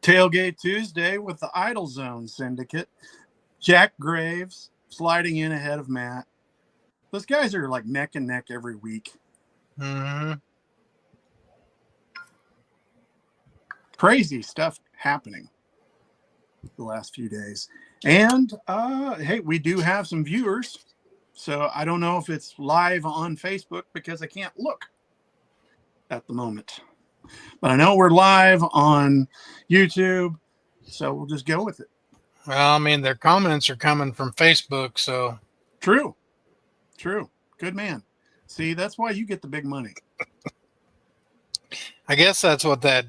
Tailgate Tuesday with the Idle Zone Syndicate. Jack Graves sliding in ahead of Matt. Those guys are like neck and neck every week. Mm-hmm. Crazy stuff happening the last few days. And, hey, we do have some viewers. So I don't know if it's live on Facebook because I can't look at the moment. But I know we're live on YouTube, so we'll just go with it. Well, I mean, their comments are coming from Facebook, so. True. Good man. See, that's why you get the big money. I guess that's what that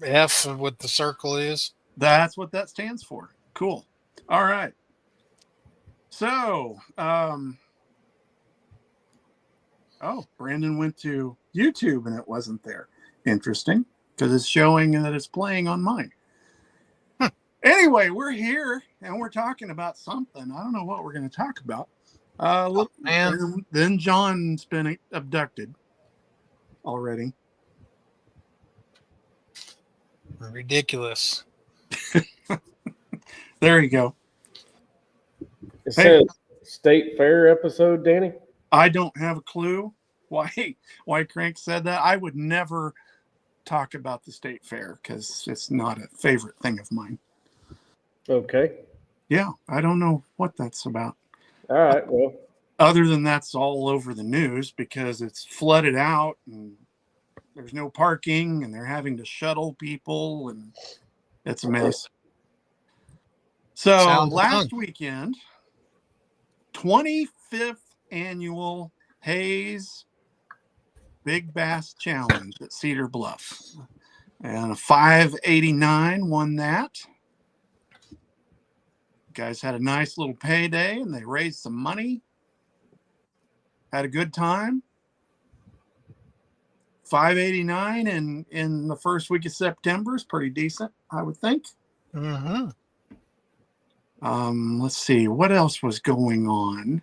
F with the circle is. That's what that stands for. Cool. All right. So, Brandon went to YouTube and it wasn't there. Interesting, because it's showing that it's playing on mine. Anyway, we're here and we're talking about something. I don't know what we're going to talk about. Then John's been abducted already. Ridiculous. There you go. It says State Fair episode, Danny. I don't have a clue why Crank said that. I would never talk about the State Fair because it's not a favorite thing of mine. Okay. Yeah, I don't know what that's about. All right. Well, other than that's all over the news because it's flooded out and there's no parking and they're having to shuttle people and it's a mess. So last weekend, 25th annual Hayes Big Bass Challenge at Cedar Bluff. And a 589 won that. Guys had a nice little payday and they raised some money. Had a good time. 589 in the first week of September is pretty decent, I would think. Mm-hmm. Let's see, what else was going on?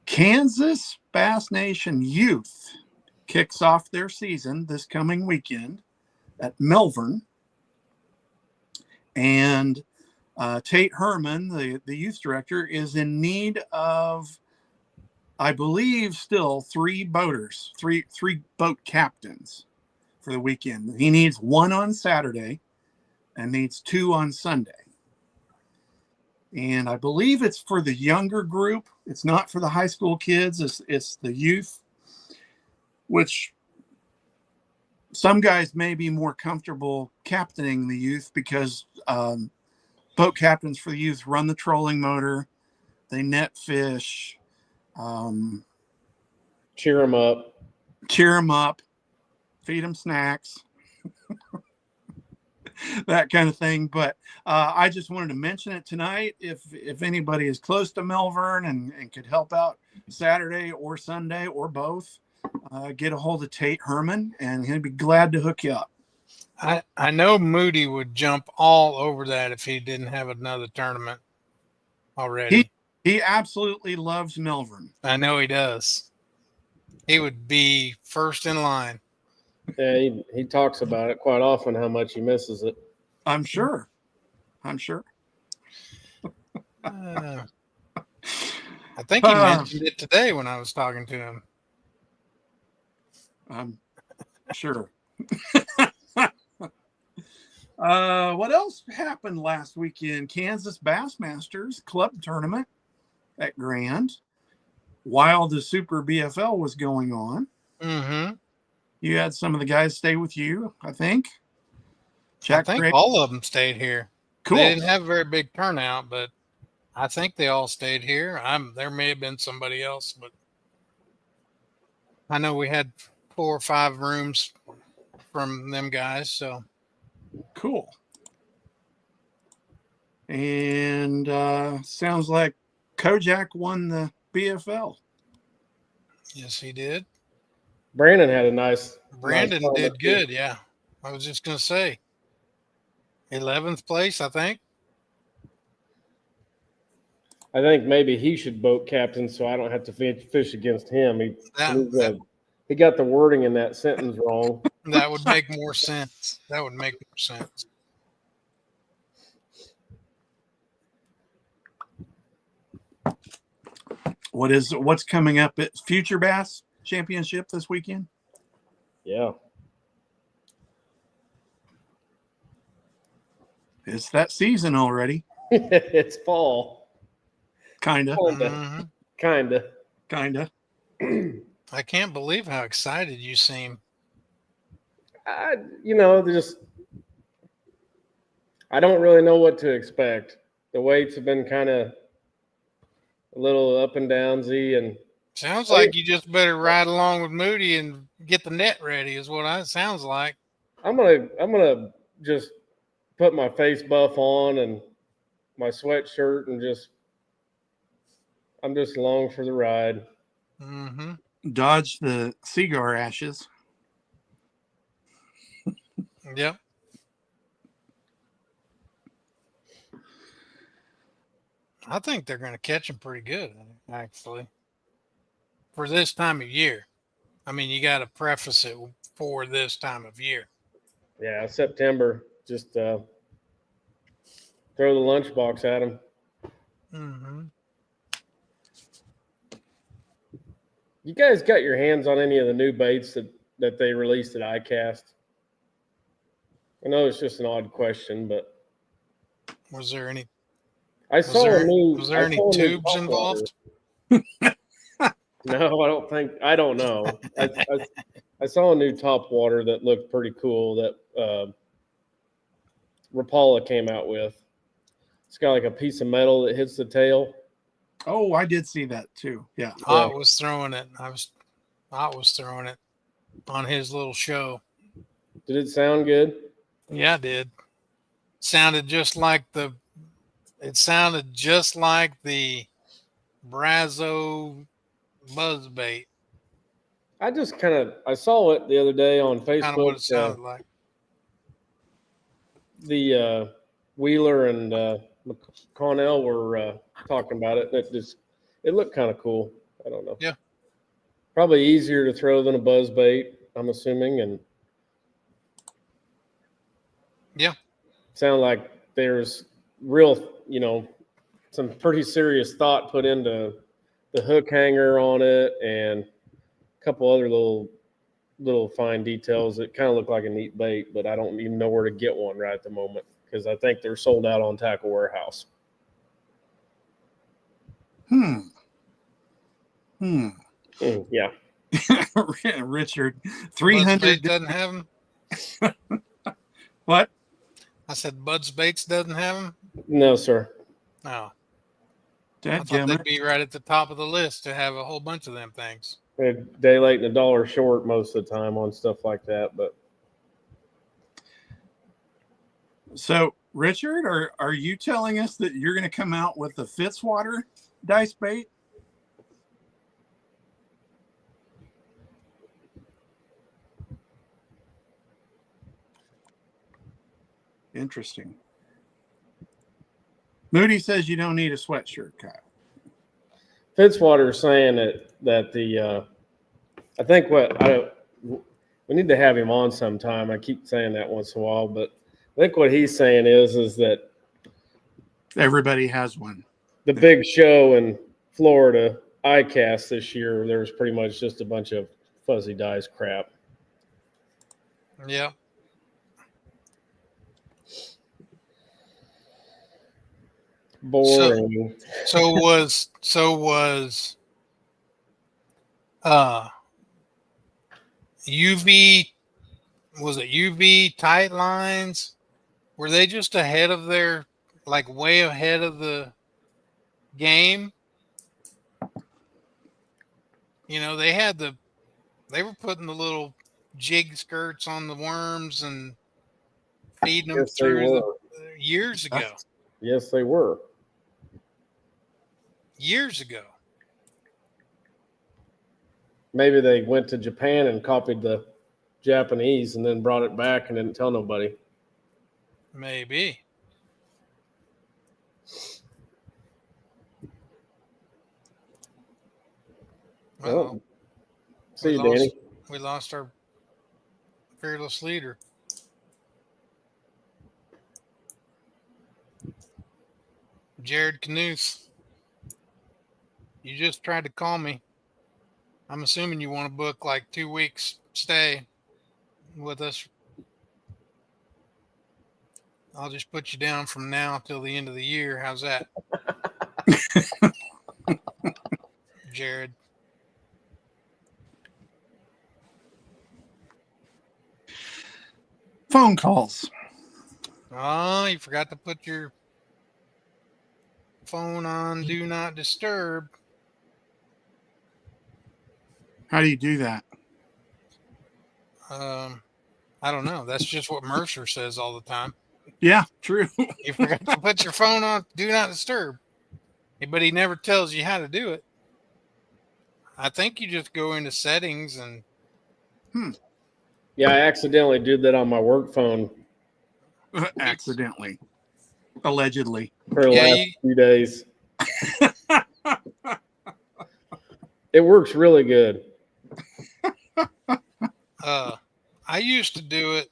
Kansas Bass Nation Youth kicks off their season this coming weekend at Melbourne. And Tate Herman, the youth director, is in need of, I believe, still three boaters, three boat captains for the weekend. He needs one on Saturday and needs two on Sunday. And I believe it's for the younger group. It's not for the high school kids. It's the youth, which some guys may be more comfortable captaining the youth because boat captains for the youth run the trolling motor. They net fish. cheer them up, feed them snacks, that kind of thing. But I just wanted to mention it tonight. If anybody is close to Melbourne and could help out Saturday or Sunday or both, get a hold of Tate Herman and he'll be glad to hook you up. I know Moody would jump all over that if he didn't have another tournament already. He absolutely loves Melbourne. I know he does. He would be first in line. Yeah, he talks about it quite often, how much he misses it. I'm sure. I think he mentioned it today when I was talking to him. I'm sure. What else happened last weekend? Kansas Bassmasters Club Tournament at Grand while the Super BFL was going on. Mm-hmm. You had some of the guys stay with you, I think. I think all of them stayed here. Cool. They didn't have a very big turnout, but I think they all stayed here. There may have been somebody else, but I know we had 4 or 5 rooms from them guys. So cool. And sounds like Kojak won the BFL. Yes, he did. Brandon had a nice. Brandon did good. Yeah, I was just gonna say 11th place, I think. I think maybe he should boat captain so I don't have to fish against him. He got the wording in that sentence wrong. That would make more sense. That would make more sense. What's coming up at Future Bass Championship this weekend? Yeah. It's that season already. It's fall. Kinda. Mhm. Kinda. I can't believe how excited you seem. I don't really know what to expect. The weights have been kind of a little up and downsy, and Sounds like you just better ride along with Moody and get the net ready. Is what it sounds like. I'm gonna just put my face buff on and my sweatshirt and I'm just along for the ride. Mm-hmm. Dodge the cigar ashes. Yep. I think they're going to catch them pretty good, actually, for this time of year. I mean, you got to preface it for this time of year. Yeah, September. Just throw the lunchbox at them. Mm-hmm. You guys got your hands on any of the new baits that they released at ICAST? I know it's just an odd question, but Was there any? I saw a new. Was there any saw a new tubes involved? No, I don't know. I saw a new top water that looked pretty cool that Rapala came out with. It's got like a piece of metal that hits the tail. Oh, I did see that too. Yeah. Hot was throwing it. Hot was throwing it on his little show. Did it sound good? Yeah, it did. Sounded just like the Brazo buzzbait. I saw it the other day on Facebook. Kind of what it sounded like. The Wheeler and McConnell were talking about it. It looked kind of cool. I don't know. Yeah. Probably easier to throw than a buzz bait, I'm assuming, and yeah, sound like there's real, some pretty serious thought put into the hook hanger on it and a couple other little fine details that kind of look like a neat bait, but I don't even know where to get one right at the moment because I think they're sold out on Tackle Warehouse. Yeah. Richard, 300 doesn't have them. What? I said Bud's Baits doesn't have them. No, sir. No. I thought they'd be right at the top of the list to have a whole bunch of them things. They're daylight and $1 short most of the time on stuff like that, but. So, Richard, are you telling us that you're going to come out with the Fitzwater dice bait? Interesting. Moody says you don't need a sweatshirt, Kyle. Fitzwater is saying that the I think we need to have him on sometime. I keep saying that once in a while, but I think what he's saying is that everybody has one. The big show in Florida, ICAST this year, there was pretty much just a bunch of fuzzy dice crap. Yeah. Boring. So was UV tight lines? Were they just ahead of their, like way ahead of the game? They were putting the little jig skirts on the worms and feeding them through years ago. Yes, they were. Years ago. Maybe they went to Japan and copied the Japanese and then brought it back and didn't tell nobody. Maybe. Well, see you, Danny. We lost our fearless leader. Jared Knuth, you just tried to call me. I'm assuming you want to book like 2 weeks stay with us. I'll just put you down from now till the end of the year. How's that? Jared. Phone calls. Oh, you forgot to put your phone on Do Not Disturb. How do you do that? I don't know. That's just what Mercer says all the time. Yeah, true. You forgot to put your phone on Do Not Disturb. But he never tells you how to do it. I think you just go into settings and... Yeah, I accidentally did that on my work phone Accidentally. Allegedly. for the Yeah, last few days. It works really good. I used to do it.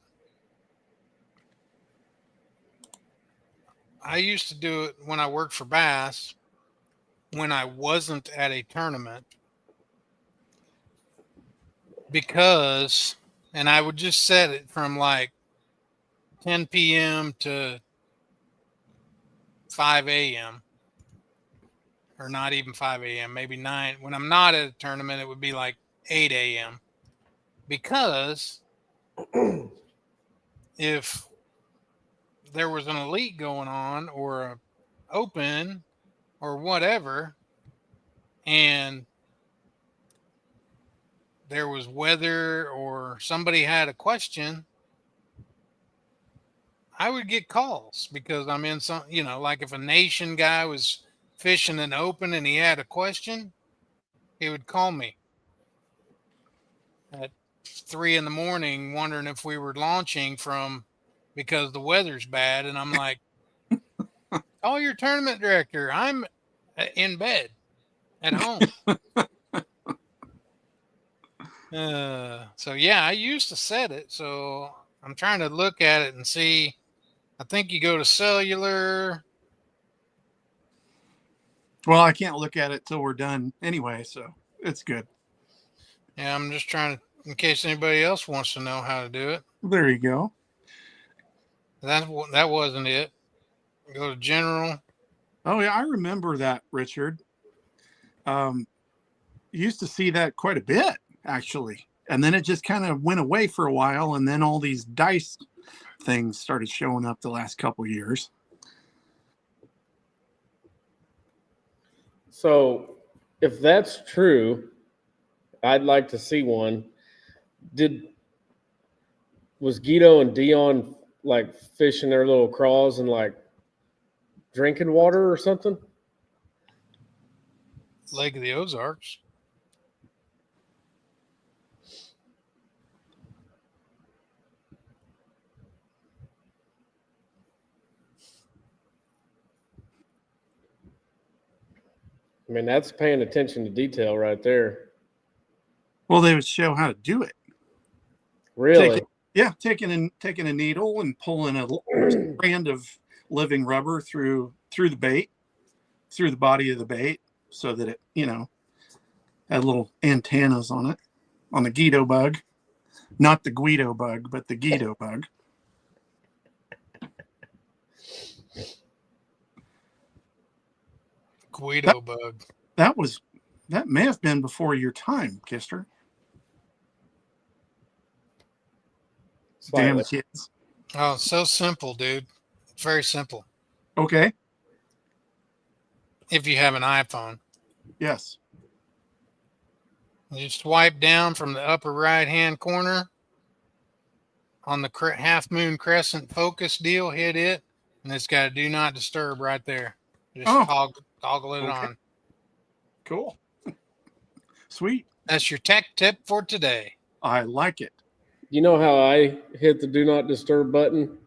I used to do it when I worked for Bass, when I wasn't at a tournament, because, and I would just set it from like 10 p.m. to 5 a.m. or not even 5 a.m., maybe 9. When I'm not at a tournament, it would be like 8 a.m. Because if there was an elite going on or a open or whatever, and there was weather or somebody had a question, I would get calls because I'm in some, like if a nation guy was fishing an open and he had a question, he would call me at 3 a.m. wondering if we were launching because the weather's bad. And I'm like, call your tournament director. I'm in bed at home. So yeah, I used to set it. So I'm trying to look at it and see. I think you go to cellular. Well, I can't look at it till we're done anyway, so it's good. Yeah, I'm just trying to, in case anybody else wants to know how to do it. There you go. That wasn't it. Go to general. Oh yeah, I remember that, Richard. Used to see that quite a bit, actually. And then it just kind of went away for a while, and then all these dice things started showing up the last couple of years. So if that's true, I'd like to see one. Was Guido and Dion like fishing their little craws and like drinking water or something? Lake of the Ozarks. I mean, that's paying attention to detail right there. Well, they would show how to do it. Really? Taking a needle and pulling a strand of living rubber through the bait, through the body of the bait, so that it, had little antennas on it, on the Guido bug. Not the Guido bug, but the Guido bug. Guido bug. That may have been before your time, Kister. Damn kids. Oh, it's so simple, dude. It's very simple. Okay. If you have an iPhone. Yes. You swipe down from the upper right-hand corner on the half moon crescent focus deal, hit it, and it's got a do not disturb right there. Just toggle it on. Cool. Sweet. That's your tech tip for today. I like it. You know how I hit the do not disturb button?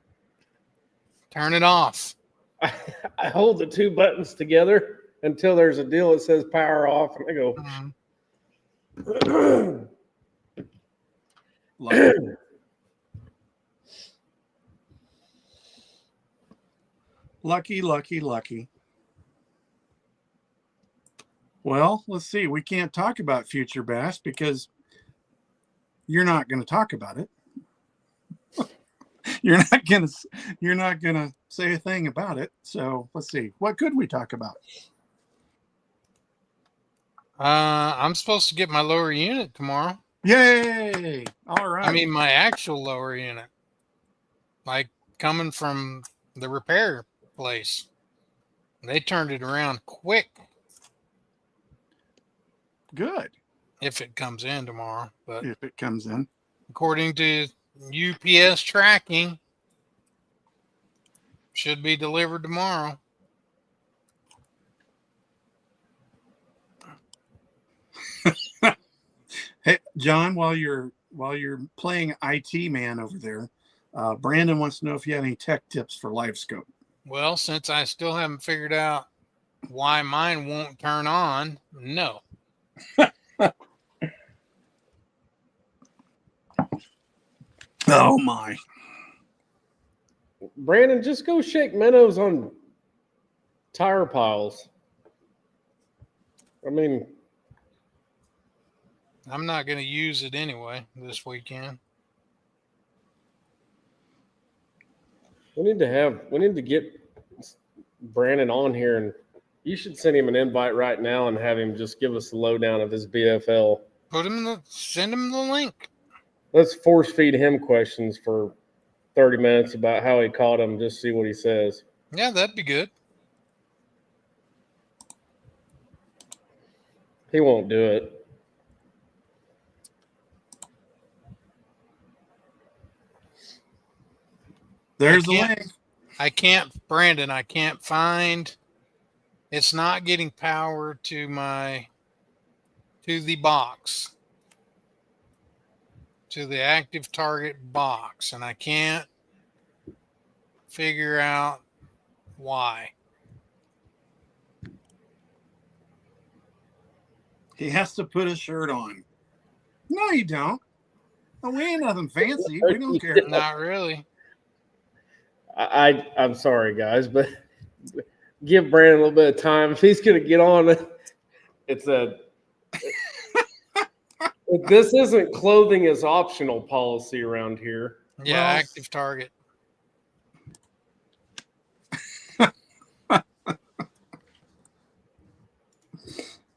Turn it off. I hold the two buttons together until there's a deal that says power off, and I go. Mm-hmm. Lucky, lucky, lucky. Well, let's see. We can't talk about future bass because you're not going to talk about it. You're not gonna say a thing about it. So let's see. What could we talk about? I'm supposed to get my lower unit tomorrow. Yay! All right. I mean, my actual lower unit, like coming from the repair place. They turned it around quick. Good. If it comes in tomorrow, but If it comes in. according to UPS tracking, should be delivered tomorrow. Hey, John, while you're playing IT man over there, Brandon wants to know if you have any tech tips for LiveScope. Well, since I still haven't figured out why mine won't turn on, no. Oh my. Brandon, just go shake minnows on tire piles. I mean, I'm not going to use it anyway this weekend. we need to get Brandon on here, and you should send him an invite right now and have him just give us the lowdown of his BFL. Send him the link. Let's force feed him questions for 30 minutes about how he caught him. Just see what he says. Yeah, that'd be good. He won't do it. There's the link. Brandon, I can't find. It's not getting power to the box. To the active target box, and I can't figure out why. He has to put a shirt on. No, you don't. Oh, we ain't nothing fancy. We don't care. Not really. I'm sorry, guys, but give Brandon a little bit of time. If he's going to get on, it's a. This isn't clothing is optional policy around here. Yeah, Well, active target.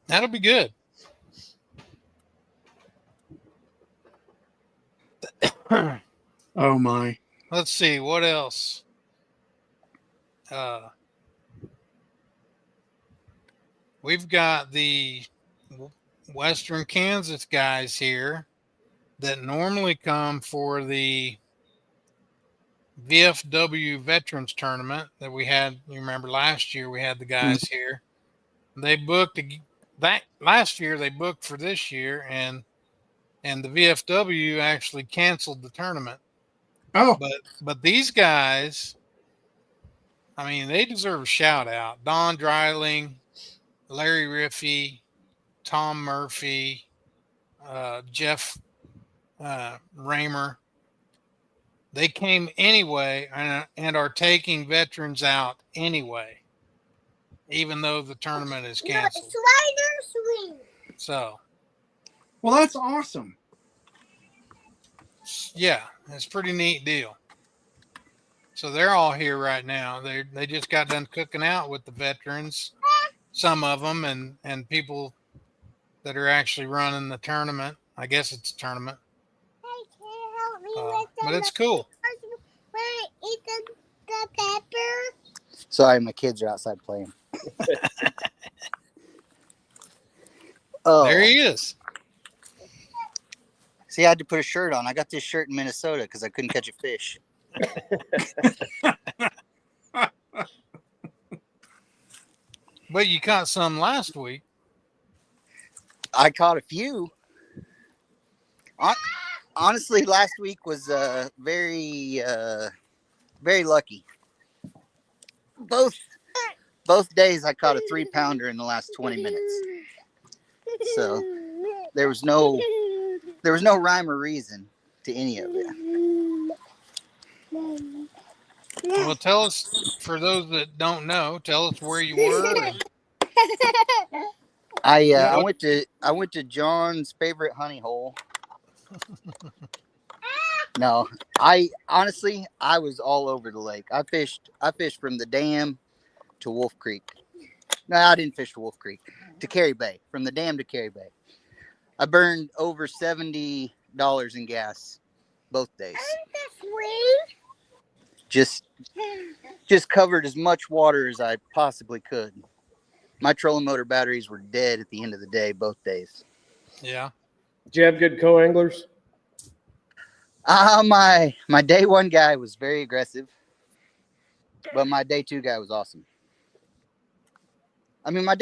That'll be good. Oh my. Let's see what else. We've got the Western Kansas guys here that normally come for the VFW Veterans Tournament that we had. You remember last year we had the guys here. They booked that last year. They booked for this year, and the VFW actually canceled the tournament. Oh, But these guys, I mean, they deserve a shout out. Don Dreiling, Larry Riffey, Tom Murphy, Jeff Raymer. They came anyway and are taking veterans out anyway, even though the tournament is canceled. So, well, that's awesome. yeah, it's a pretty neat deal. So they're all here right now. They just got done cooking out with the veterans, some of them, and people that are actually running the tournament. I guess it's a tournament. But it's cool. Eat the pepper. Sorry, my kids are outside playing. Oh, There he is. see, I had to put a shirt on. I got this shirt in Minnesota because I couldn't catch a fish. But you caught some last week. I caught a few. Honestly, last week was very lucky. Both days I caught a 3-pounder in the last 20 minutes. So there was no rhyme or reason to any of it. Well, tell us, for those that don't know, tell us where you were. And I what? went to John's favorite honey hole. No, I honestly I was all over the lake. I fished from the dam to Wolf Creek. No, I didn't fish to Wolf Creek. To Cary Bay. From the dam to Cary Bay. I burned over $70 in gas both days. Just covered as much water as I possibly could. My trolling motor batteries were dead at the end of the day, both days. Yeah. Did you have good co-anglers? My day one guy was very aggressive, but my day two guy was awesome. I mean, my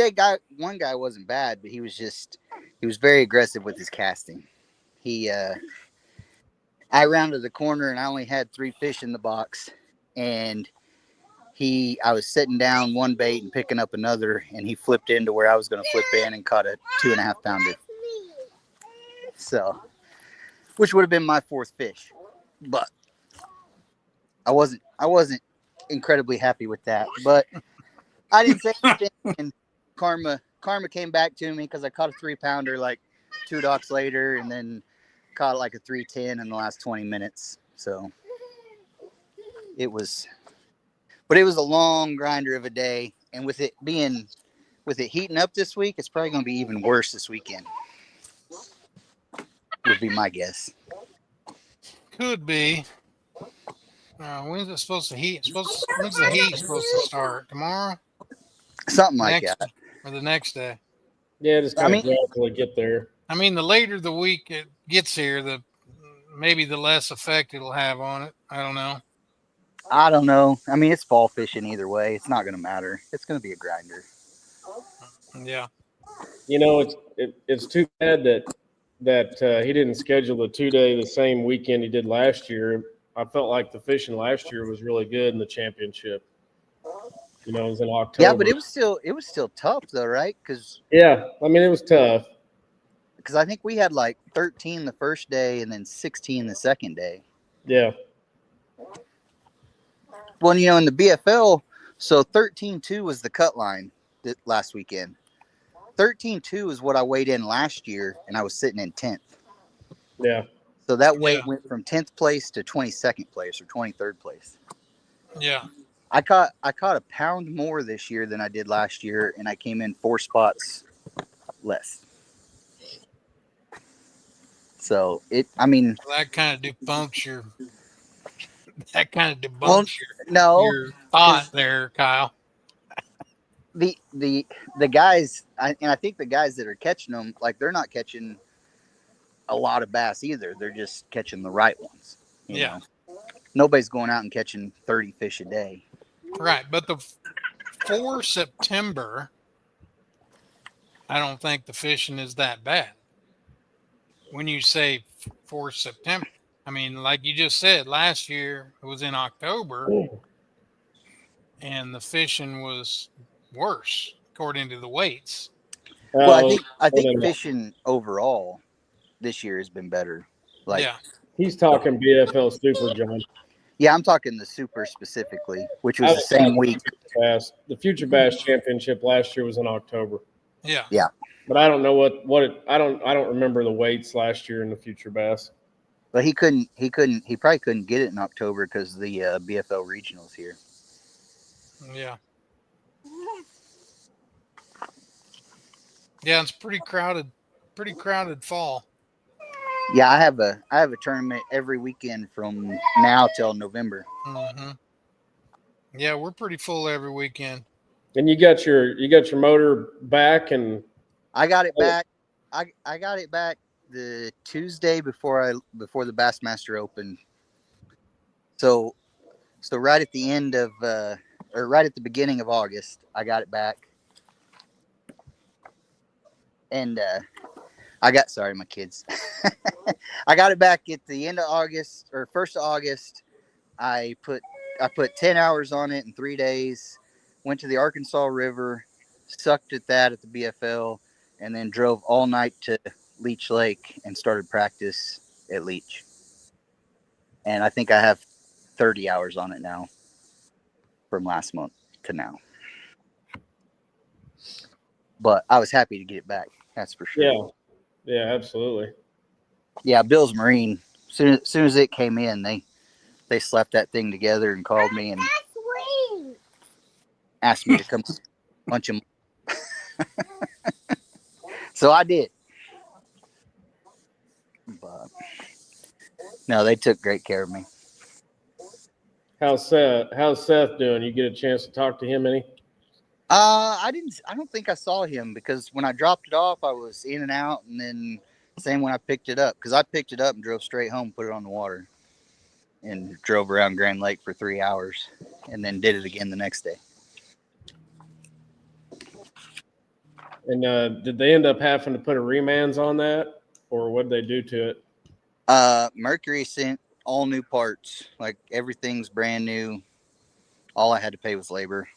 one guy wasn't bad, but he was very aggressive with his casting. I rounded the corner and I only had 3 fish in the box, and I was sitting down one bait and picking up another, and he flipped into where I was going to flip in and caught a 2.5 pounder. So, which would have been my 4th fish, but I wasn't incredibly happy with that. But I didn't say anything, and karma came back to me because I caught a 3 pounder like 2 docks later, and then caught like a 310 in the last 20 minutes. So it was a long grinder of a day, and with it heating up this week, it's probably going to be even worse this weekend. Would be my guess. Could be. When's it supposed to heat? When's the heat supposed to start? Tomorrow? Something like that. Or the next day? Yeah, just kind of gradually get there. I mean, the later the week it gets here, maybe the less effect it'll have on it. I don't know. I don't know. I mean, it's fall fishing either way. It's not going to matter. It's going to be a grinder. Yeah. You know, it's too bad that he didn't schedule the 2-day the same weekend he did last year. I felt like the fishing last year was really good in the championship. You know, it was in October. Yeah, but it was still tough though, right? Yeah, I mean, it was tough. Because I think we had like 13 the first day and then 16 the second day. Yeah. Well, you know, in the BFL, so 13.2 was the cut line last weekend. 13.2 is what I weighed in last year, and I was sitting in 10th. Yeah. So that weight went from 10th place to 22nd place or 23rd place. Yeah. I caught a pound more this year than I did last year, and I came in 4 spots less. So that kind of debunks your your thought there, Kyle. The guys, and I think the guys that are catching them, like, they're not catching a lot of bass either. They're just catching the right ones. You know? Nobody's going out and catching 30 fish a day. Right, but for September, I don't think the fishing is that bad. When you say for September, I mean, like you just said, last year it was in October, and the fishing was worse according to the weights. Well, I think fishing overall this year has been better. He's talking BFL Super, John. Yeah, I'm talking the Super specifically, which was the same week. The Future Bass Championship last year was in October. Yeah. Yeah. But I don't know I don't remember the weights last year in the Future Bass. But he probably couldn't get it in October because the BFL regionals here. Yeah. Yeah, it's pretty crowded fall. Yeah, I have a tournament every weekend from now till November. Mm-hmm. Yeah, we're pretty full every weekend. And you got your motor back, and I got it back. I got it back the Tuesday before the Bassmaster Open. So right at the end of or right at the beginning of August, I got it back. And sorry, my kids. I got it back at the end of August or 1st of August. I put 10 hours on it in 3 days, went to the Arkansas River, sucked at that at the BFL, and then drove all night to Leech Lake and started practice at Leech. And I think I have 30 hours on it now. from last month to now. But I was happy to get it back. That's for sure. Yeah. Yeah, absolutely. Yeah, Bill's Marine. Soon as it came in, they slapped that thing together and called me and asked me to come punch him. So I did. But no, they took great care of me. How's Seth doing? You get a chance to talk to him any? I don't think I saw him because when I dropped it off, I was in and out, and then same when I picked it up, because I picked it up and drove straight home, put it on the water, and drove around Grand Lake for 3 hours, and then did it again the next day. And did they end up having to put a remands on that, or what did they do to it? Mercury sent all new parts, like everything's brand new. All I had to pay was labor.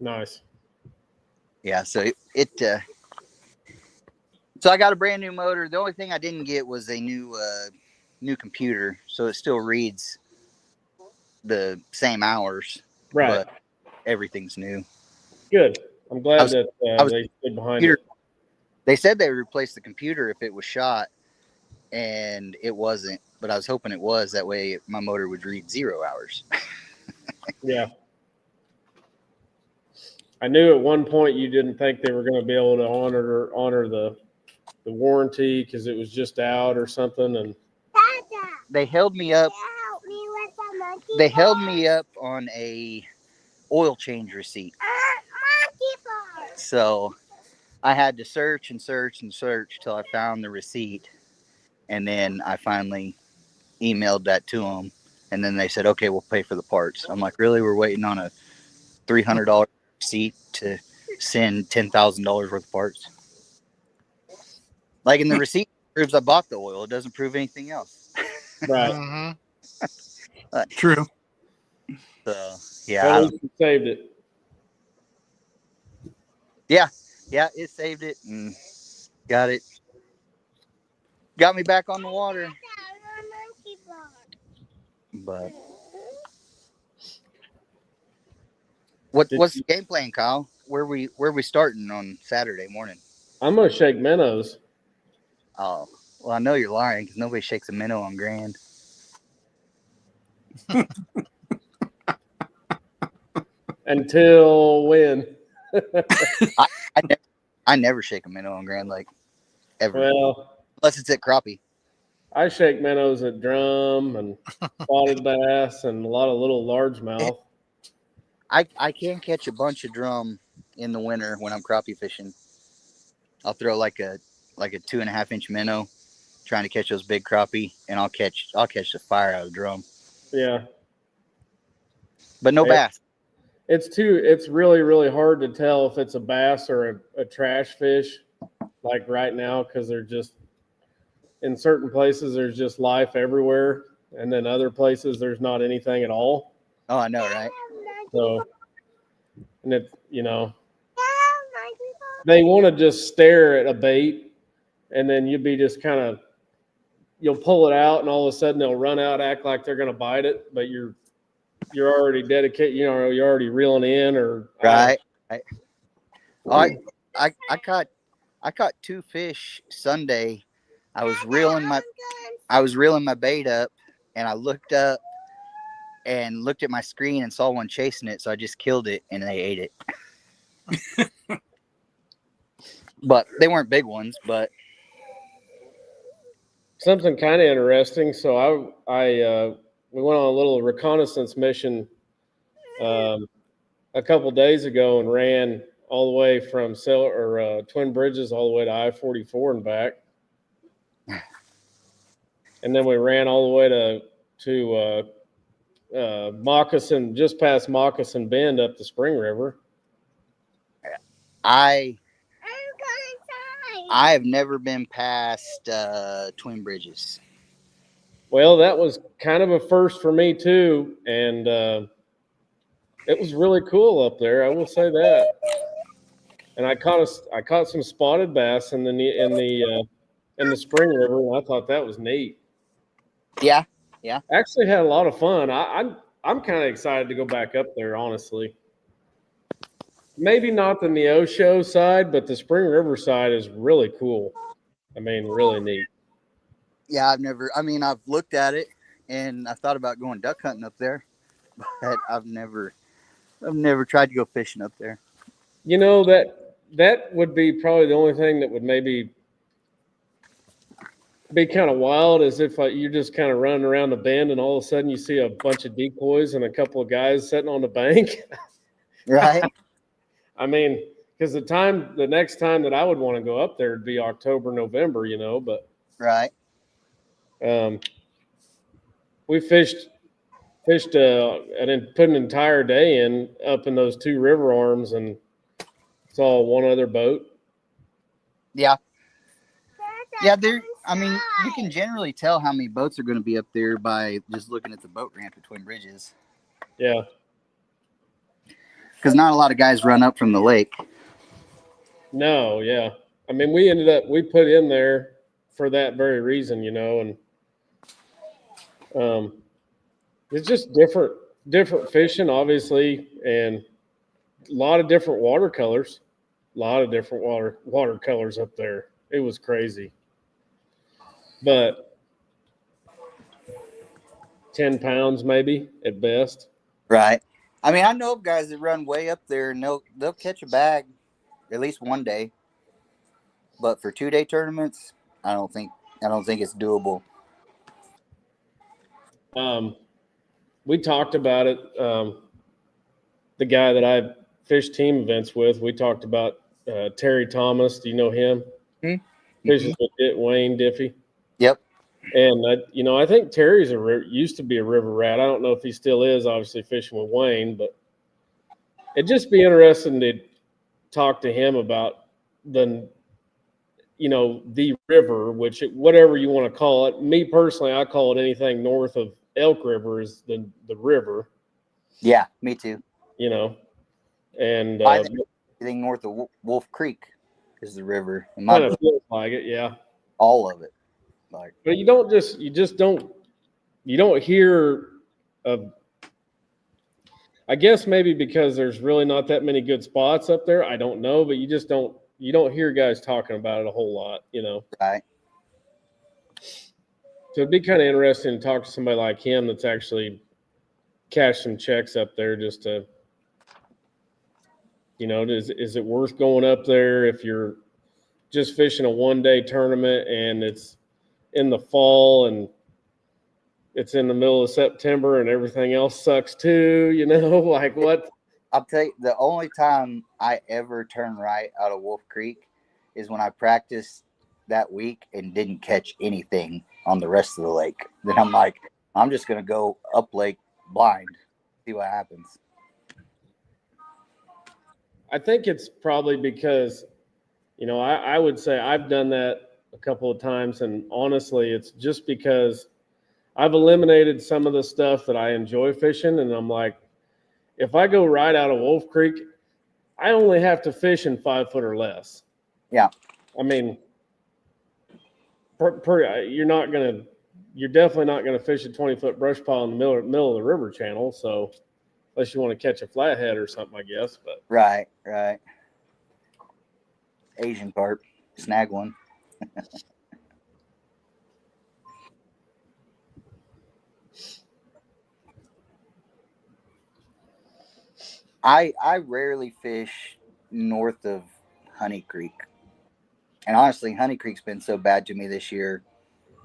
Nice. Yeah, so so I got a brand new motor. The only thing I didn't get was a new computer, so it still reads the same hours, Right. but everything's new. Good. I'm glad that I was- they stood behind computer, it. They said they would replace the computer if it was shot, and it wasn't, but I was hoping it was. That way my motor would read 0 hours. Yeah. I knew at one point you didn't think they were going to be able to honor the warranty because it was just out or something, and They held me up. They held me up on a oil change receipt. So I had to search and search and search till I found the receipt, and then I finally emailed that to them, and then they said, "Okay, we'll pay for the parts." I'm like, "Really? We're waiting on a $300 receipt to send $10,000 worth of parts?" Like, in the receipt proves I bought the oil. It doesn't prove anything else. right. Mm-hmm. True. So yeah, At least you saved it. yeah, it saved it and got me back on the water. But what's the game plan, Kyle? Where we starting on Saturday morning? I'm going to shake minnows. Oh, well, I know you're lying because nobody shakes a minnow on Grand. Until when? I never shake a minnow on Grand Lake ever, Well, unless it's at crappie. I shake minnows at drum and spotted bass and a lot of little largemouth. I can't catch a bunch of drum in the winter when I'm crappie fishing. I'll throw like a 2.5 inch minnow, trying to catch those big crappie, and I'll catch the fire out of the drum. Yeah. But no bass. It's really, really hard to tell if it's a bass or a trash fish, like right now, because they're just, in certain places, there's just life everywhere. And then other places, there's not anything at all. Oh, I know, right? So, and it, they want to just stare at a bait, and then you'll be just you'll pull it out, and all of a sudden they'll run out, act like they're going to bite it, but you're already dedicated, you're already reeling in, or right. I caught 2 fish Sunday. I was reeling my bait up, and I looked up and looked at my screen and saw one chasing it, so I just killed it and they ate it. But they weren't big ones, but something kind of interesting. So we went on a little reconnaissance mission a couple days ago and ran all the way from Twin Bridges all the way to I-44 and back. And then we ran all the way to Moccasin, just past Moccasin Bend up the Spring River. I have never been past Twin Bridges. Well, that was kind of a first for me too, and it was really cool up there. I will say that. And I caught some spotted bass in the Spring River, and I thought that was neat. Yeah. Actually had a lot of fun. I'm kind of excited to go back up there, honestly. Maybe not the Neosho side, but the Spring River side is really cool. I mean, really neat. Yeah, I've looked at it and I thought about going duck hunting up there, but I've never tried to go fishing up there. You know, that would be probably the only thing that would maybe be kind of wild, is if you're just kind of running around the bend and all of a sudden you see a bunch of decoys and a couple of guys sitting on the bank. Right? I mean, because the next time that I would want to go up there would be October, November, but Right. we fished and then put an entire day in up in those two river arms and saw one other boat. Yeah. Yeah, you can generally tell how many boats are going to be up there by just looking at the boat ramp between bridges. Yeah. Because not a lot of guys run up from the lake. No, yeah. I mean, we put in there for that very reason, and it's just different fishing, obviously, and a lot of different watercolors. A lot of different watercolors up there. It was crazy. But 10 pounds maybe at best. Right. I mean, I know of guys that run way up there and they'll catch a bag at least one day. But for 2-day tournaments, I don't think it's doable. We talked about it. The guy that I fish team events with, we talked about Terry Thomas. Do you know him? Mm-hmm. Fishes with Wayne Diffie. Yep. And I think Terry's used to be a river rat. I don't know if he still is, obviously fishing with Wayne, but it'd just be interesting to talk to him about the river, whatever you want to call it. Me personally, I call it anything north of Elk River is the river. Yeah, me too. And I think anything north of Wolf Creek is the river. Kind of feels like it, yeah. All of it. But you don't hear of, I guess maybe because there's really not that many good spots up there. I don't know, but you don't hear guys talking about it a whole lot, Right. So it'd be kind of interesting to talk to somebody like him that's actually cashed some checks up there just to, is it worth going up there if you're just fishing a 1-day tournament and it's in the fall and it's in the middle of September and everything else sucks too, like what? I'll tell you, the only time I ever turn right out of Wolf Creek is when I practiced that week and didn't catch anything on the rest of the lake. Then I'm like, I'm just going to go up lake blind, see what happens. I think it's probably because, I would say I've done that a couple of times, and honestly, it's just because I've eliminated some of the stuff that I enjoy fishing, and I'm like, if I go right out of Wolf Creek, I only have to fish in 5 foot or less. Yeah. I mean, you're definitely not going to fish a 20-foot brush pile in the middle of the river channel. So unless you want to catch a flathead or something, I guess. But Right. Asian carp, snag one. I rarely fish north of Honey Creek. And honestly, Honey Creek's been so bad to me this year.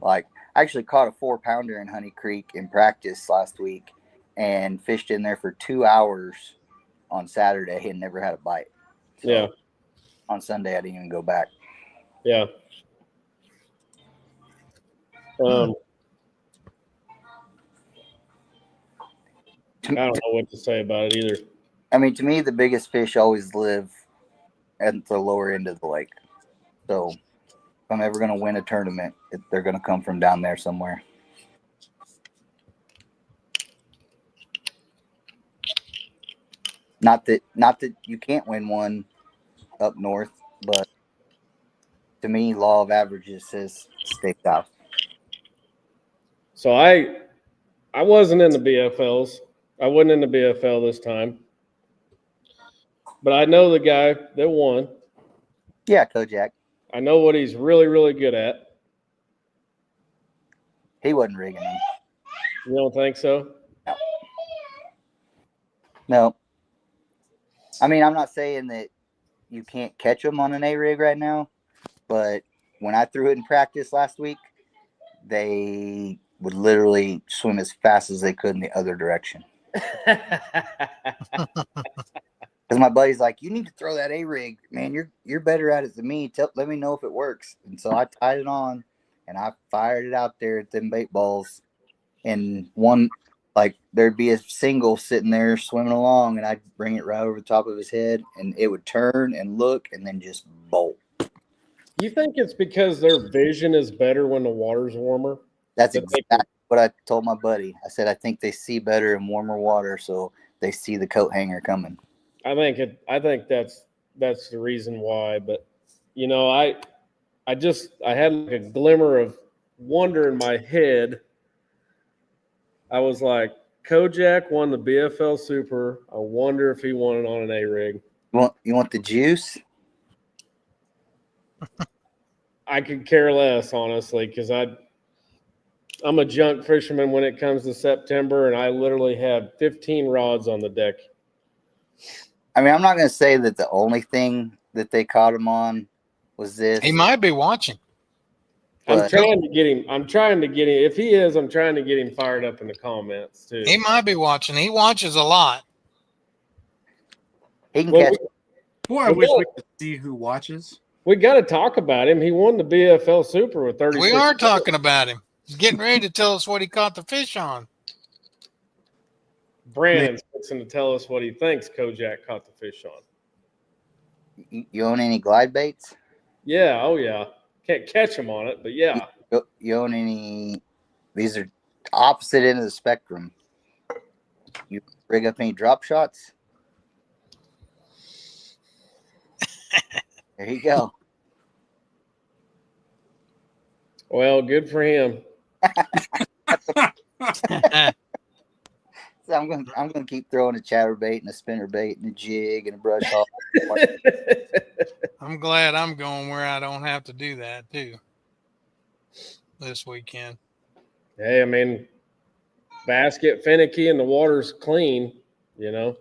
Like, I actually caught a 4-pounder in Honey Creek in practice last week and fished in there for 2 hours on Saturday and never had a bite. So yeah. On Sunday, I didn't even go back. Yeah. I don't know what to say about it either. I mean, to me, the biggest fish always live at the lower end of the lake. So if I'm ever going to win a tournament, they're going to come from down there somewhere. Not that you can't win one up north, but to me, law of averages says stay south. So I wasn't in the BFLs. I wasn't in the BFL this time, but I know the guy that won. Yeah, Kojak. I know what he's really, really good at. He wasn't rigging them. You don't think so? No. I mean, I'm not saying that you can't catch them on an A-rig right now, but when I threw it in practice last week, they would literally swim as fast as they could in the other direction. Because my buddy's like, you need to throw that A-rig, man. You're better at it than me. Let me know if it works. And so I tied it on, and I fired it out there at them bait balls. And one, like, there'd be a single sitting there swimming along, and I'd bring it right over the top of his head, and it would turn and look and then just bolt. You think it's because their vision is better when the water's warmer? That's But they exactly what I told my buddy. I said, I think they see better in warmer water, so they see the coat hanger coming. I think that's the reason why. But you know, I had like a glimmer of wonder in my head. I was like, Kojak won the BFL Super. I wonder if he won it on an A-rig. You want the juice? I could care less, honestly, because I'm a junk fisherman when it comes to September, and I literally had 15 rods on the deck. I mean, I'm not going to say that the only thing that they caught him on was this. He might be watching. I'm But- trying to get him. If he is, I'm trying to get him fired up in the comments too. He might be watching. He watches a lot. He can Well, catch. Boy, I wish we could see who watches. we got to talk about him. He won the BFL Super with 36. We are talking about him. He's getting ready to tell us what he caught the fish on. Brandon's fixing to tell us what he thinks Kojak caught the fish on. You own any glide baits? Yeah, oh yeah. Can't catch him on it, but yeah. You own any? These are opposite end of the spectrum. You rig up any drop shots? There you go. Well, good for him. So I'm gonna keep throwing a chatterbait and a spinnerbait and a jig and a brush hog. I'm glad I'm going where I don't have to do that too this weekend. Hey, I mean, bass get finicky and the water's clean, you know.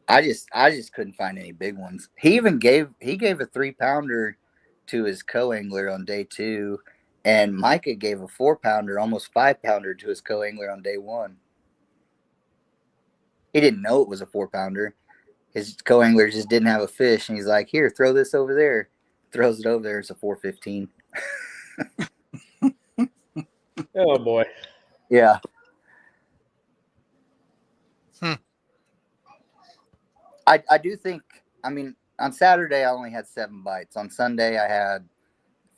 I just couldn't find any big ones. He gave a 3-pounder to his co-angler on day 2, and Micah gave a 4-pounder, almost 5-pounder to his co-angler on day 1. He didn't know it was a 4-pounder. His co-angler just didn't have a fish, and he's like, "Here, throw this over there." Throws it over there. It's a 415. Oh boy. Yeah. I do think, I mean, on Saturday I only had 7 bites. On Sunday I had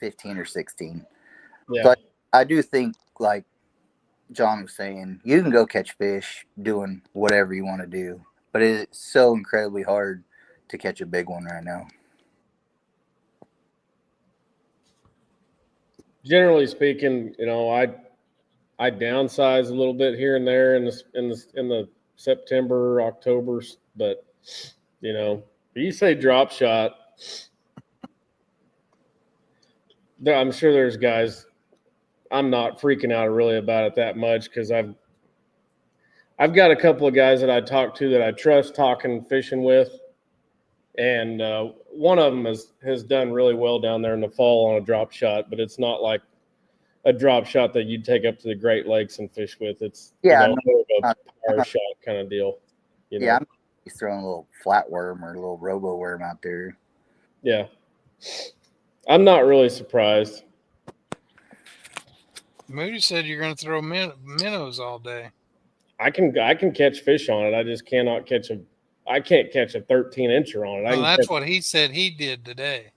15 or 16. Yeah. So I do think, like John was saying, you can go catch fish doing whatever you want to do, but it's so incredibly hard to catch a big one right now. Generally speaking, you know, I downsize a little bit here and there in the September, October, but you know, you say drop shot, I'm sure there's guys. I'm not freaking out really about it that much because I've got a couple of guys that I talk to that I trust talking fishing with, and one of them has done really well down there in the fall on a drop shot, but it's not like a drop shot that you'd take up to the Great Lakes and fish with. It's Yeah, more of a power shot kind of deal. You know? Yeah, he's throwing a little flatworm or a little robo worm out there. Yeah. I'm not really surprised. Moody said you're going to throw minnows all day. I can catch fish on it. I just cannot catch I can't catch a 13-incher on it. Well, that's what he said he did today.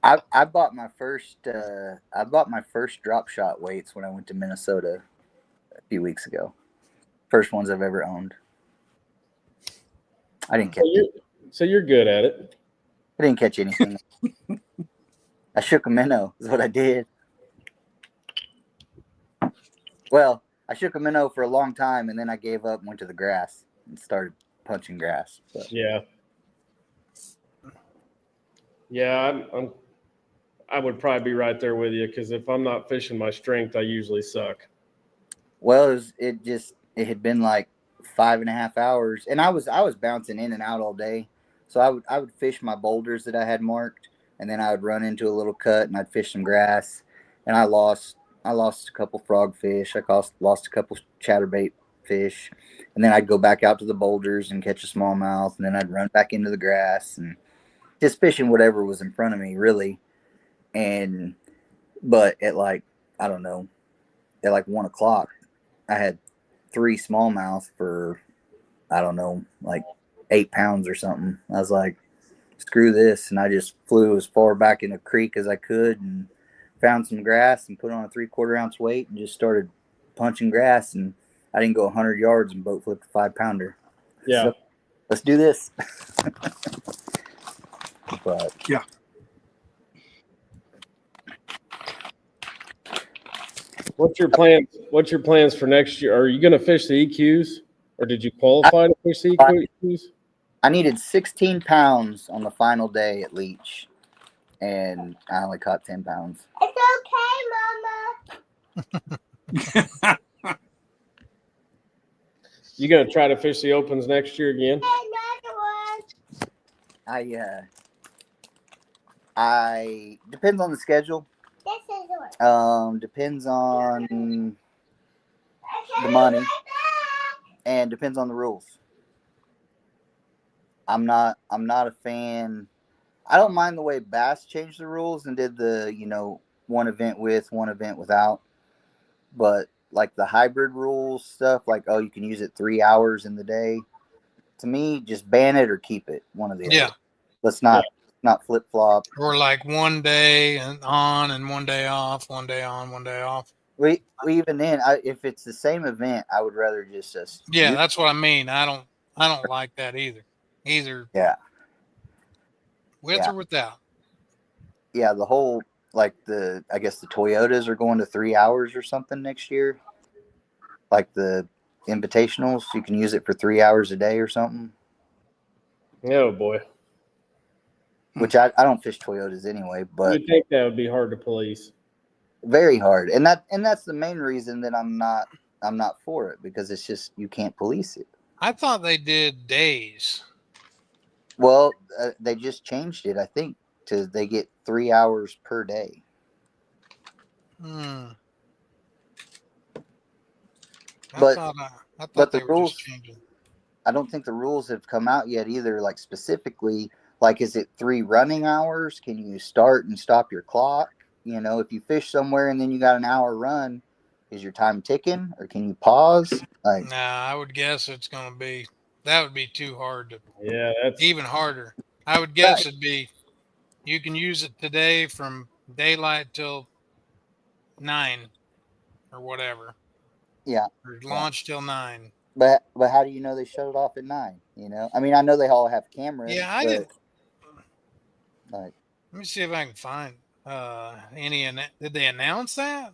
I bought my first drop shot weights when I went to Minnesota a few weeks ago. First ones I've ever owned. I didn't catch So you're good at it. I didn't catch anything. I shook a minnow is what I did. Well, I shook a minnow for a long time, and then I gave up and went to the grass and started punching grass. But Yeah. Yeah, I would probably be right there with you because if I'm not fishing my strength, I usually suck. well, it had been like 5.5 hours, and I was bouncing in and out all day. So I would fish my boulders that I had marked, and then I would run into a little cut and I'd fish some grass, and I lost a couple frogfish. Lost a couple chatterbait fish, and then I'd go back out to the boulders and catch a smallmouth, and then I'd run back into the grass and just fishing whatever was in front of me, really. And but at like, I don't know, at like 1 o'clock, I had 3 smallmouth for, I don't know, like 8 pounds or something. I was like, screw this, and I just flew as far back in the creek as I could and found some grass and put on a 3/4 ounce weight and just started punching grass. And I didn't go 100 yards and boat flipped a 5-pounder. Yeah. So let's do this. But Yeah. What's your plans? What's your plans for next year? Are you going to fish the EQs, or did you qualify to fish the EQs? I needed 16 pounds on the final day at Leech, and I only caught 10 pounds. It's okay, Mama. You going to try to fish the opens next year again? Another one. I depends on the schedule. This is the one. Depends on the money and depends on the rules. I'm not a fan. I don't mind the way Bass changed the rules and did the, one event with, one event without. But like the hybrid rules stuff, like, oh, you can use it 3 hours in the day. To me, just ban it or keep it. One of the Yeah. other. Let's not flip flop. Or like one day and on and one day off, one day on, one day off. We even then, if it's the same event, I would rather just Yeah, that's what I mean. I don't like that either. Either with Yeah. or without. Yeah, the whole, like, I guess the Toyotas are going to 3 hours or something next year. Like the invitationals, you can use it for 3 hours a day or something. Oh boy. Which I don't fish Toyotas anyway, but You'd think that would be hard to police. very hard. And that's the main reason that I'm not for it, because it's just, you can't police it. I thought they did days. Well, they just changed it, I think, to they get 3 hours per day. I But- thought but they the were rules- just changing. I don't think the rules have come out yet either, like specifically, like, is it 3 running hours? Can you start and stop your clock? If you fish somewhere and then you got an hour run, is your time ticking, or can you pause? Like, Nah, I would guess it's going to be, that would be too hard to, Yeah, that's even harder. I would guess it'd be, you can use it today from daylight till 9 or whatever. Yeah. Or launch till 9. but how do you know they shut it off at 9? I mean, I know they all have cameras. Yeah, I but, didn't. Like, Let me see if I can find did they announce that?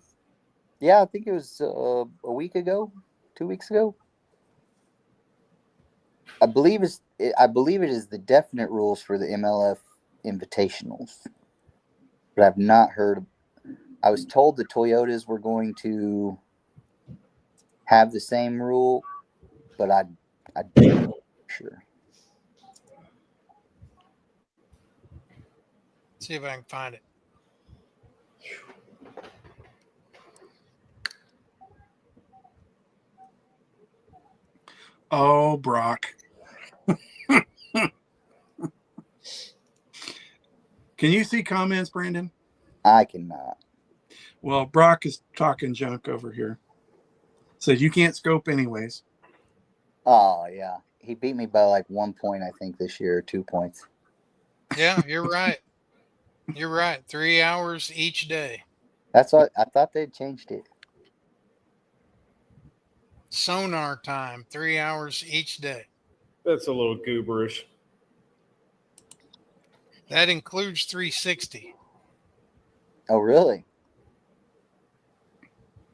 yeah, I think it was a week ago, 2 weeks ago. I believe it is the definite rules for the MLF invitationals, but I've not heard. I was told the Toyotas were going to have the same rule, but I don't know for sure. See if I can find it. Oh, Brock. Can you see comments, Brandon? I cannot. Well, Brock is talking junk over here. So you can't scope anyways. Oh yeah, he beat me by like 1 point, I think, this year, or 2 points. Yeah, you're right. You're right. 3 hours each day. That's what I thought they'd changed it. Sonar time, 3 hours each day. a little gooberish. That includes 360. Oh really?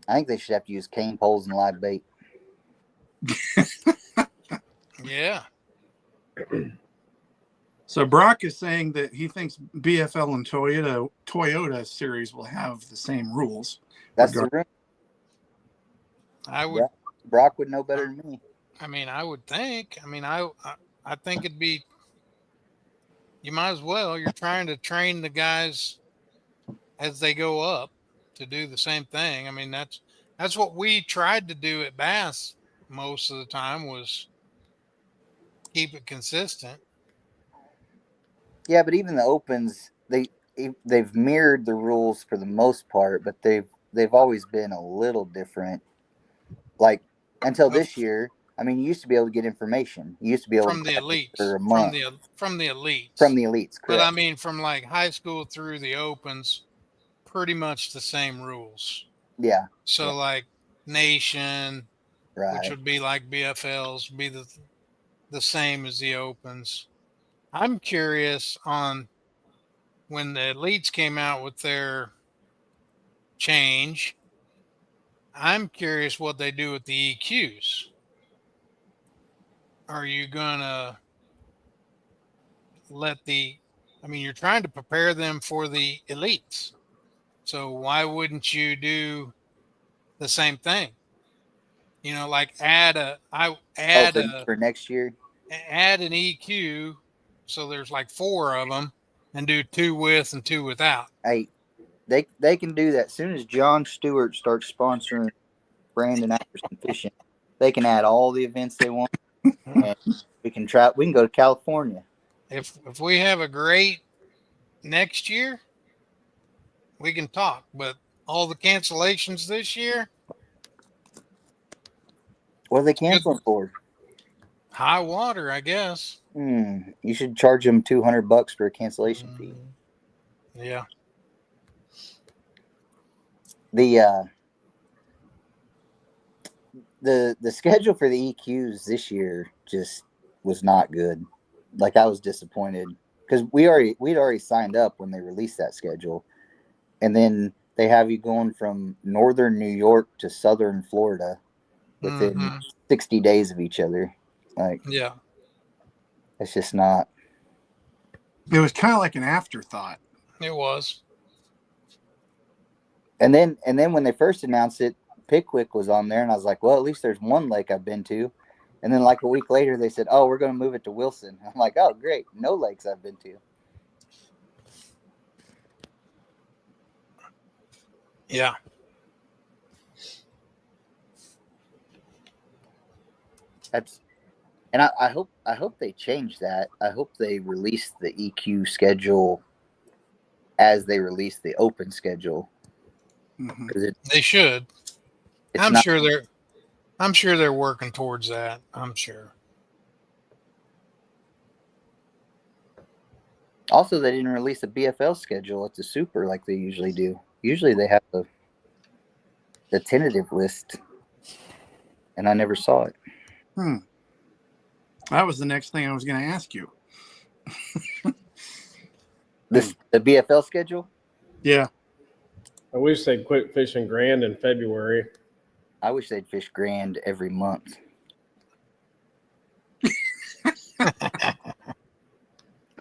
I think they should have to use cane poles and live bait. Yeah. So Brock is saying that he thinks BFL and Toyota series will have the same rules. That's the room. I would. Brock would know better than me. I mean, I would think. I mean, I think it'd be. You might as well. You're trying to train the guys as they go up to do the same thing. I mean, that's what we tried to do at Bass most of the time, was keep it consistent. Yeah, but even the opens, they've mirrored the rules for the most part, but they've always been a little different. Like until this year, I mean, you used to be able to get information. You used to be able from to the elites, for a month. from the elites, from the elites. Correct. But I mean, from like high school through the opens, pretty much the same rules. Yeah. So like Nation, Right. which would be like BFLs, be the same as the opens. I'm curious on when the elites came out with their change. I'm curious what they do with the EQs. Are you gonna you're trying to prepare them for the elites. So why wouldn't you do the same thing? You know, like for next year. Add an EQ, so there's like 4 of them, and do 2 with and 2 without. Hey, they can do that. As soon as John Stewart starts sponsoring Brandon Ackerson Fishing, they can add all the events they want. And we can go to California. If we have a great next year, we can talk. But all the cancellations this year, what are they canceling for? High water, I guess. You should charge them $200 for a cancellation fee. Yeah. The schedule for the EQs this year just was not good. Like, I was disappointed because we'd already signed up when they released that schedule, and then they have you going from northern New York to southern Florida within 60 days of each other. Like, yeah, it's just not. It was kind of like an afterthought. It was. And then when they first announced it, Pickwick was on there, and I was like, well, at least there's one lake I've been to. And then like a week later, they said, oh, we're going to move it to Wilson. I'm like, oh, great. No lakes I've been to. Yeah. And I hope they change that. I hope they release the EQ schedule as they release the open schedule. Mm-hmm. They should. I'm sure they're working towards that. I'm sure. Also, they didn't release a BFL schedule at the Super like they usually do. Usually they have the tentative list, and I never saw it. That was the next thing I was going to ask you. The BFL schedule? Yeah. I wish they'd quit fishing Grand in February. I wish they'd fish Grand every month.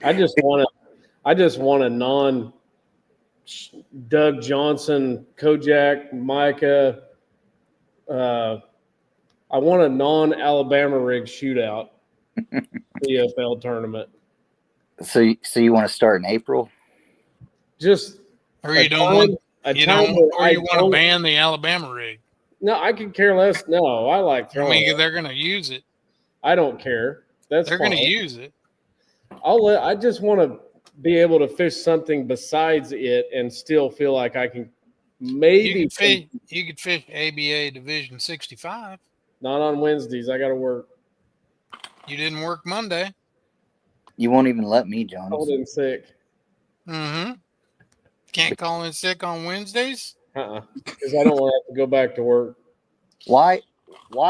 I just want a non Doug Johnson, Kojak, Micah. I want a non-Alabama rig shootout BFL tournament. So you want to start in April? Just or you want to ban ban the Alabama rig. No, I could care less. No, I like throwing. I mean, they're going to use it. I don't care. They're going to use it. I just want to be able to fish something besides it and still feel like I can maybe. You could fish ABA Division 65. Not on Wednesdays. I got to work. You didn't work Monday. You won't even let me, Jones. Called in sick. Can't call in sick on Wednesdays? Because I don't want to have to go back to work. Why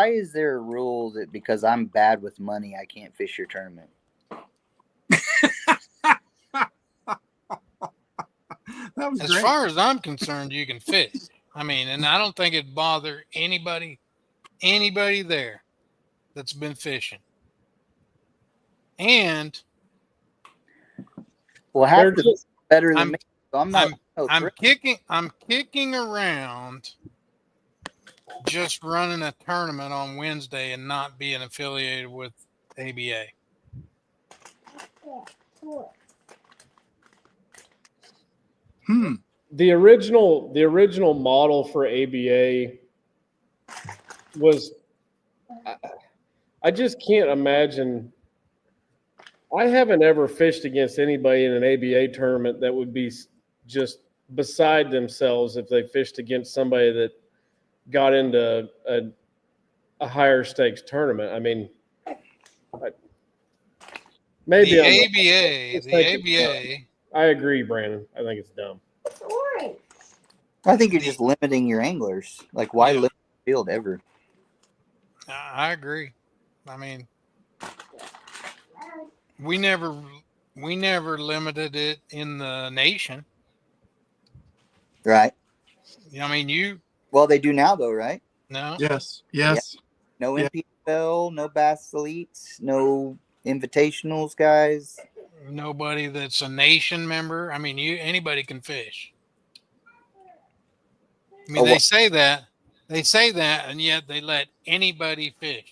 is there a rule that because I'm bad with money, I can't fish your tournament? That was as great. far as I'm concerned, you can fish. I mean, and I don't think it'd bother anybody there that's been fishing. And Well, half They're the just- better than I'm- me. So I'm not. I'm kicking around just running a tournament on Wednesday and not being affiliated with ABA. the original model for ABA was. I just can't imagine. I haven't ever fished against anybody in an ABA tournament that would be just beside themselves if they fished against somebody that got into a higher stakes tournament. I mean, maybe The ABA. I agree, Brandon. I think it's dumb. It's orange. I think you're just limiting your anglers. Like, why Yeah. limit the field ever? I agree. I mean, we never limited it in the nation. Right. I mean, you Well, they do now, though, right? know, Yes. Yes. No Yeah. NPFL, no Bass Elites, no Invitationals, guys. nobody that's a nation member. I mean, anybody can fish. I mean, Oh, they say that, and yet they let anybody fish.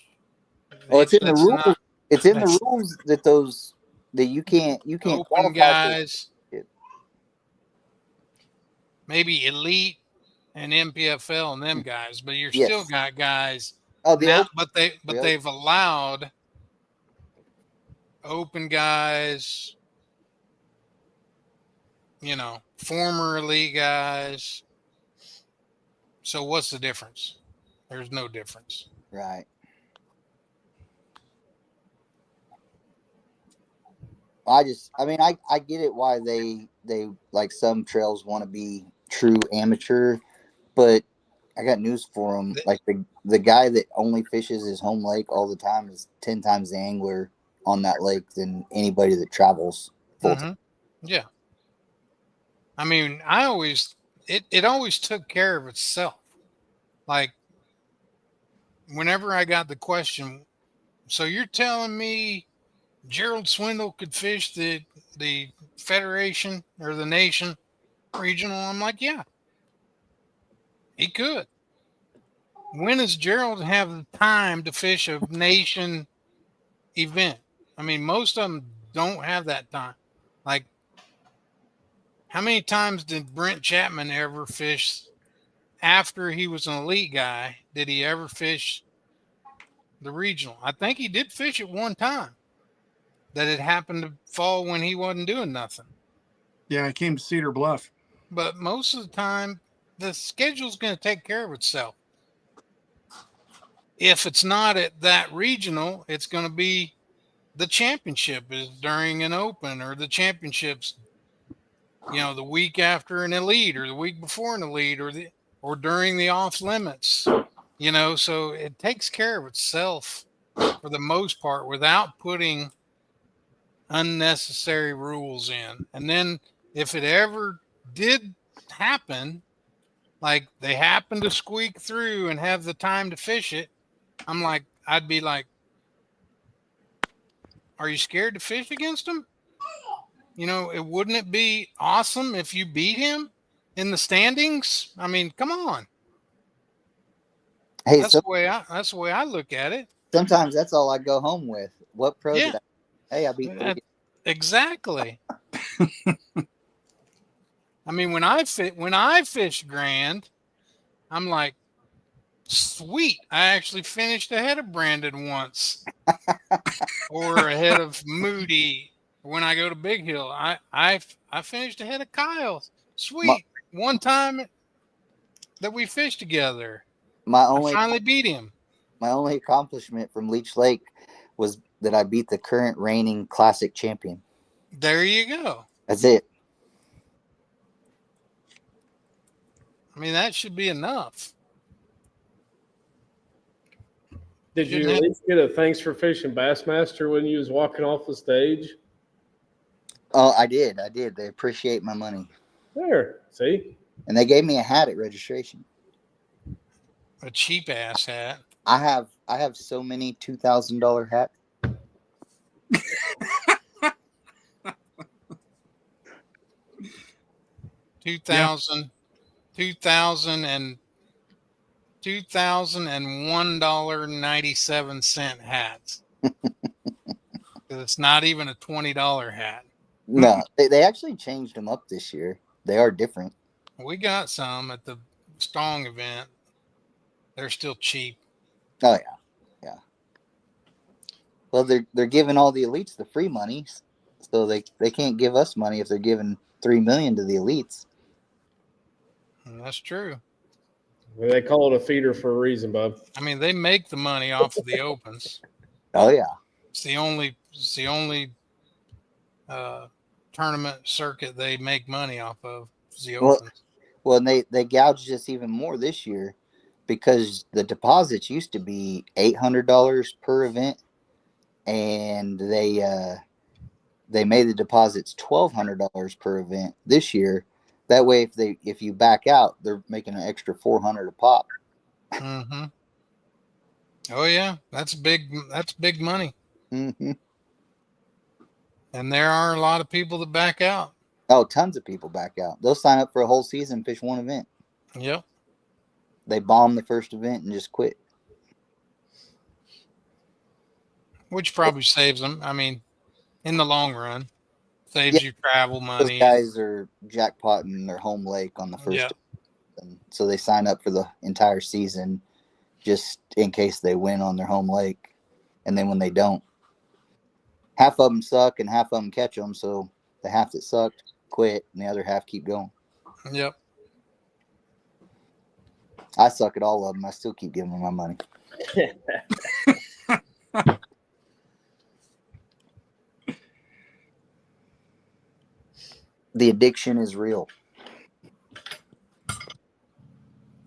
Oh, it's in the That's rules. not It's in the that's- rules that you can't open qualify for. guys, it. maybe elite and MPFL and them guys, but you're Yes. still got guys Oh, the now. open- But they've allowed open guys, former elite guys. So what's the difference? There's no difference. right. I get it why they like some trails want to be true amateur, but I got news for them. Like the guy that only fishes his home lake all the time is 10 times the angler on that lake than anybody that travels full time. Yeah. I mean, it always took care of itself. Like whenever I got the question, so you're telling me Gerald Swindle could fish the Federation or the Nation regional? I'm like, yeah, he could. When does Gerald have the time to fish a Nation event? I mean, most of them don't have that time. Like, how many times did Brent Chapman ever fish after he was an elite guy? Did he ever fish the regional? I think he did fish it one time. That it happened to fall when he wasn't doing nothing. Yeah, I came to Cedar Bluff. But most of the time, the schedule's going to take care of itself. If it's not at that regional, it's going to be the championship is during an open, or the championships, the week after an elite, or the week before an elite, or during the off limits. So it takes care of itself for the most part without putting unnecessary rules in. And then if it ever did happen, like they happen to squeak through and have the time to fish it, I'd be like, are you scared to fish against him? Wouldn't it be awesome if you beat him in the standings? I mean, come on. Hey, That's the way I look at it. sometimes that's all I go home with. What pro Yeah. did I? Hey, I beat three. Exactly. I mean, when I fish Grand, I'm like, sweet. I actually finished ahead of Brandon once, or ahead of Moody. When I go to Big Hill, I finished ahead of Kyle. Sweet. One time that we fished together, I finally beat him. My only accomplishment from Leech Lake was that I beat the current reigning classic champion. There you go. That's it. I mean, that should be enough. Did you Shouldn't at least get a thanks for fishing Bassmaster when you was walking off the stage? Oh, I did. They appreciate my money. There, see? And they gave me a hat at registration. a cheap ass hat. I have so many $2,000 hats. $2,001.97 hats. 'Cause it's not even a $20 hat. No, they actually changed them up this year. They are different. We got some at the Strong event. They're still cheap. Oh yeah. Well, they're giving all the elites the free money, so they can't give us money if they're giving $3 million to the elites. And that's true. They call it a feeder for a reason, bub. I mean, they make the money off of the opens. Oh yeah. It's the only tournament circuit they make money off of. Is the Well, opens. Well, and they gouged us even more this year because the deposits used to be $800 per event, and they made the deposits $1,200 per event this year. That way, if you back out, they're making an extra $400 a pop. Mm-hmm. Oh yeah, that's big. That's big money. Mm-hmm. And there are a lot of people that back out. Oh, tons of people back out. They'll sign up for a whole season, fish one event. Yep. They bomb the first event and just quit. Which probably saves them. I mean, in the long run, saves you travel Those money. guys are jackpotting their home lake on the first. Yeah. And so they sign up for the entire season just in case they win on their home lake. And then when they don't, half of them suck and half of them catch them. So the half that sucked quit and the other half keep going. Yep. I suck at all of them. I still keep giving them my money. The addiction is real.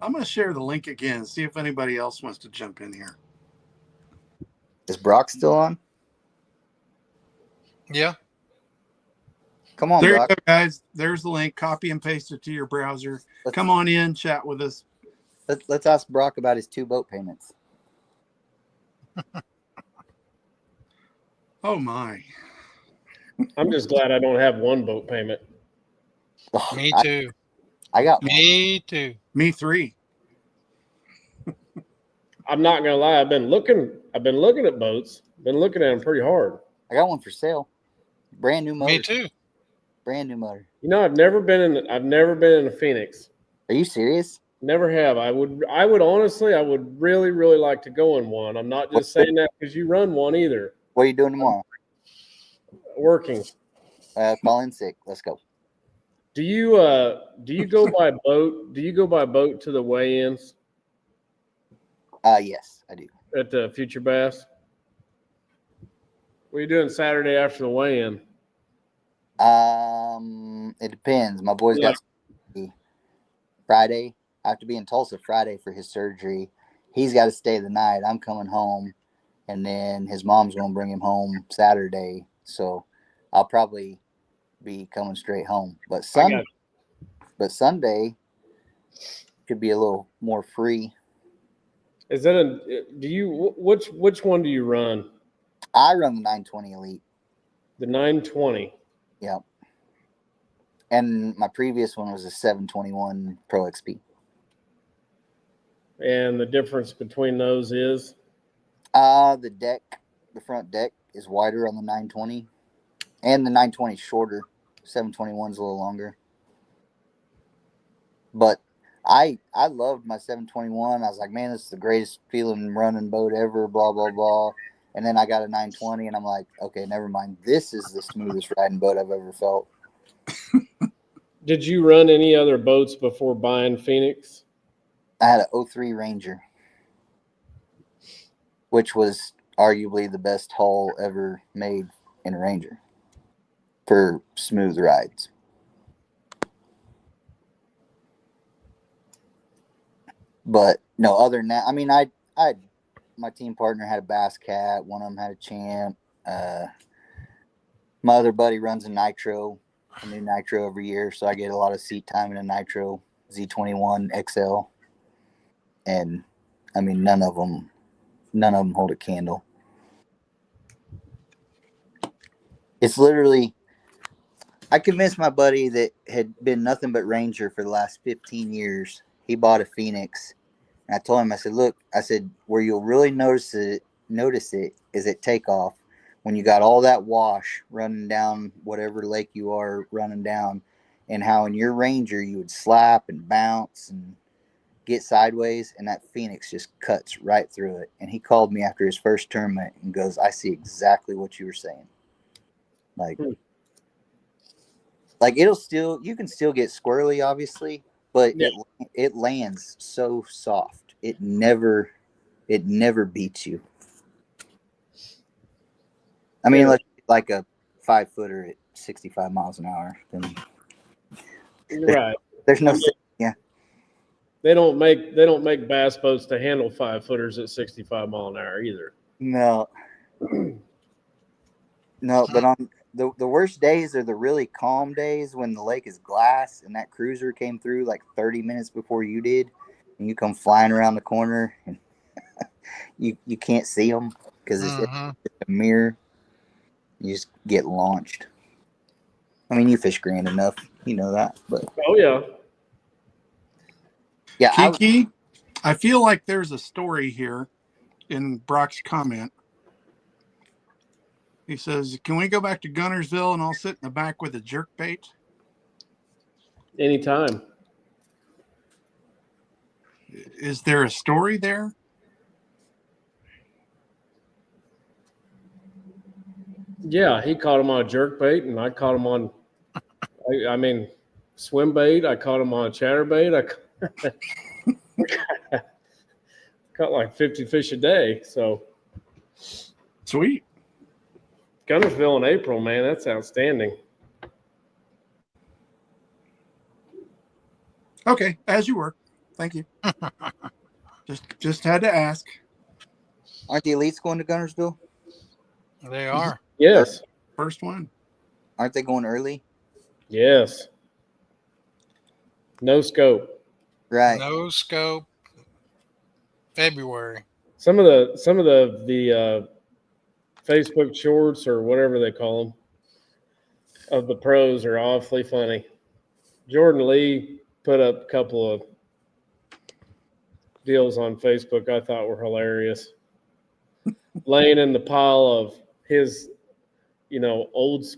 I'm going to share the link again, see if anybody else wants to jump in here. Is Brock still on? Yeah. Come on, There you Brock. go, guys. There's the link. Copy and paste it to your browser. Come on in, chat with us. Let's ask Brock about his 2 boat payments. Oh, my. I'm just glad I don't have one boat payment. Oh, Me too. I got one. Me too. Me 3. I'm not gonna lie. I've been looking at boats. Been looking at them pretty hard. I got one for sale. Brand new motor. Me too. Brand new motor. You know, I've never been in a Phoenix. Are you serious? Never have. I would honestly, I would really, really like to go in one. I'm not just saying that because you run one either. What are you doing tomorrow? Working. Call in sick. Let's go. Do you go by boat? Do you go by boat to the weigh-ins Yes, I do. at the Future Bass? What are you doing Saturday after the weigh-in? It depends. My boy's got Friday. I have to be in Tulsa Friday for his surgery. He's got to stay the night. I'm coming home, and then his mom's going to bring him home Saturday. So I'll probably be coming straight home. But Sunday could be a little more free. Is that which one do you run? I run the 920 Elite. The 920. Yep. And my previous one was a 721 Pro XP. And the difference between those is? The front deck is wider on the 920, and the 920 is shorter. 721's a little longer. But I loved my 721. I was like, man, this is the greatest feeling running boat ever, blah, blah, blah. And then I got a 920, and I'm like, okay, never mind. This is the smoothest riding boat I've ever felt. Did you run any other boats before buying Phoenix? I had an 03 Ranger, which was arguably the best hull ever made in a Ranger for smooth rides. But no, other than that, I mean, I my team partner had a Bass Cat. One of them had a Champ. My other buddy runs a new Nitro every year, so I get a lot of seat time in a Nitro Z21 XL. And I mean, none of them hold a candle. It's literally, I convinced my buddy that had been nothing but Ranger for the last 15 years. He bought a Phoenix. And I told him, I said, look, I said, where you'll really notice it is at takeoff when you got all that wash running down whatever lake you are running down, and how in your Ranger you would slap and bounce and get sideways, and that Phoenix just cuts right through it. And he called me after his first tournament and goes, I see exactly what you were saying. Like you can still get squirrely, obviously, but Yeah. it lands so soft. It never beats you. I mean, like a 5-footer at 65 miles an hour, then Right. there's no They don't make bass boats to handle 5-footers at 65 mile an hour either. no. But on the worst days are the really calm days when the lake is glass and that cruiser came through like 30 minutes before you did, and you come flying around the corner and you can't see them because it's Mhm. a mirror. You just get launched. I mean, you fish grand enough, you know that. But Oh yeah. yeah, Kiki, I feel like there's a story here in Brock's comment. He says, can we go back to Gunnersville and I'll sit in the back with a jerk bait? Anytime. Is there a story there? Yeah, he caught him on a jerk bait, and I caught him on, I mean, swim bait. I caught him on a chatterbait. I caught like 50 fish a day. So Sweet. Gunnersville in April, man, that's outstanding. Okay, as you were. Thank you. just had to ask. aren't the elites going to Gunnersville? They are. Yes, First one. Aren't they going early? yes. No scope. Right. No scope. February. Some of the Facebook shorts or whatever they call them of the pros are awfully funny. Jordan Lee put up a couple of deals on Facebook I thought were hilarious. Laying in the pile of his,